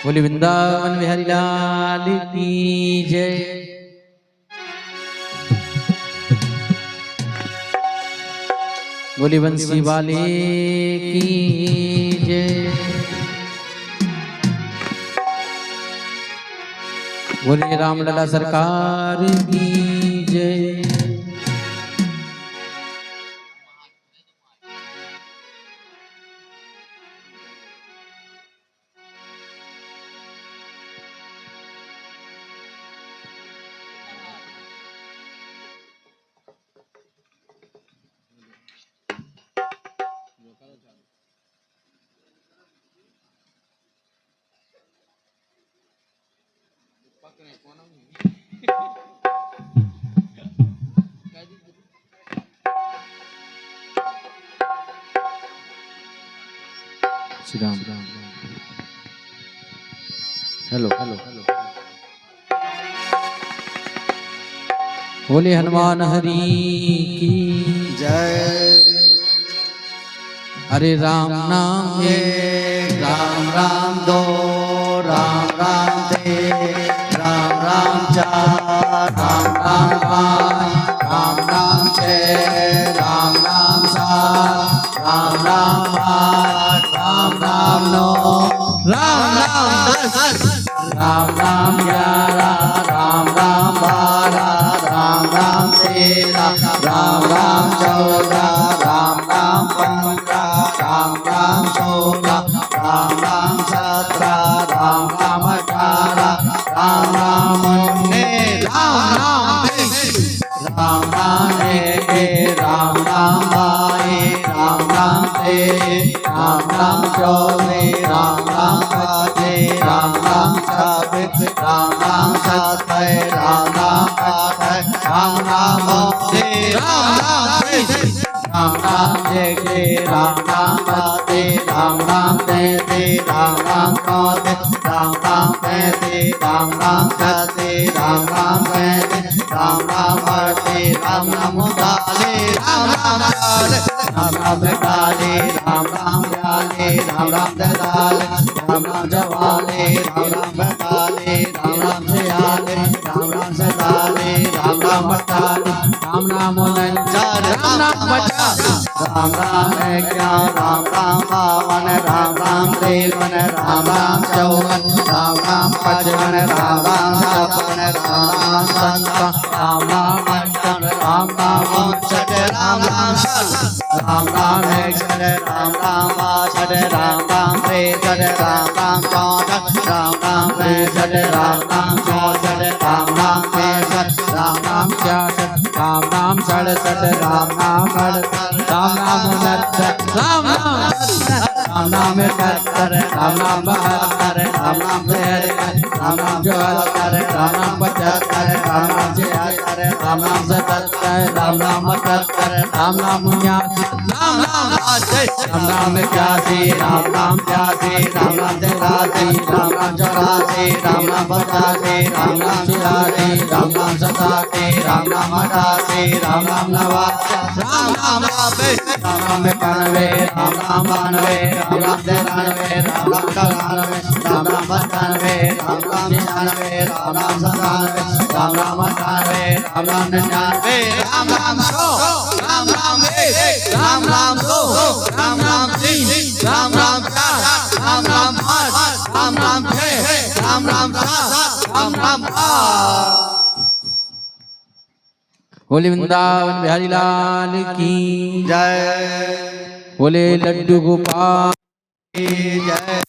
बोले वृंदावन बिहारी लाल की जय। बोले बंसी वाले की जय। बोले रामलला सरकार की जय। Shri Ram Ram hello hello hello. बोले हनुमान हरि की जय। अरे राम नाम राम राम दो, राम राम दे, राम राम चार, राम राम पाँच, राम राम छः, राम राम सात, राम राम आठ, राम राम नौ, राम राम 10, राम राम 11, राम राम 12, राम राम 13, राम राम 14, राम राम 15, राम राम 16, राम राम 17, राम राम 18, राम राम 19, राम राम 20, राम राम 21, राम राम 22, राम राम 23, राम राम 24, राम राम 25, राम राम 26, राम राम 27, राम राम 28, राम राम 29, राम राम 30, राम राम 31, राम राम 32, राम राम 33, राम राम 34, राम राम 35, राम राम 36, राम राम 37, राम राम 38, राम राम 39, राम राम 40, राम राम 41, राम राम 42, राम राम 43, राम राम 44, राम राम 45, राम राम 46, राम राम 47, राम राम 48, राम राम 49, राम राम 50, राम राम 51, राम राम 52, राम राम 53, राम राम 54, राम राम 55, राम राम 56, राम राम 57, राम राम 58, राम राम 59, राम राम 60, राम राम 61, राम राम 62, राम राम 63, राम राम 64, राम राम 65, राम राम 64, राम राम 65, राम राम 66, राम राम 67, राम राम 68, राम राम 69, राम राम 70, राम राम 71, राम राम 72, राम राम 73, राम राम 74, राम राम 75, राम राम 76, राम राम 77, राम राम 78, राम राम 79, राम राम 80, राम राम 81, राम राम 82, राम राम 83, राम राम 84, राम राम 85, राम राम 86, राम राम 87, राम राम 88, राम राम 90, राम राम 90, राम राम 91, राम राम 92, राम राम 93, राम राम 94, राम राम 95, राम राम 96, राम राम 97, राम राम 98, राम राम 99, राम राम 100, राम राम 1, राम राम 2, राम राम 3, राम राम 4, राम राम 5, राम राम 6, राम राम 7, राम राम 8। बोले वृंदावन बिहारी लाल की जय। बोले लड्डू गोपाल जय।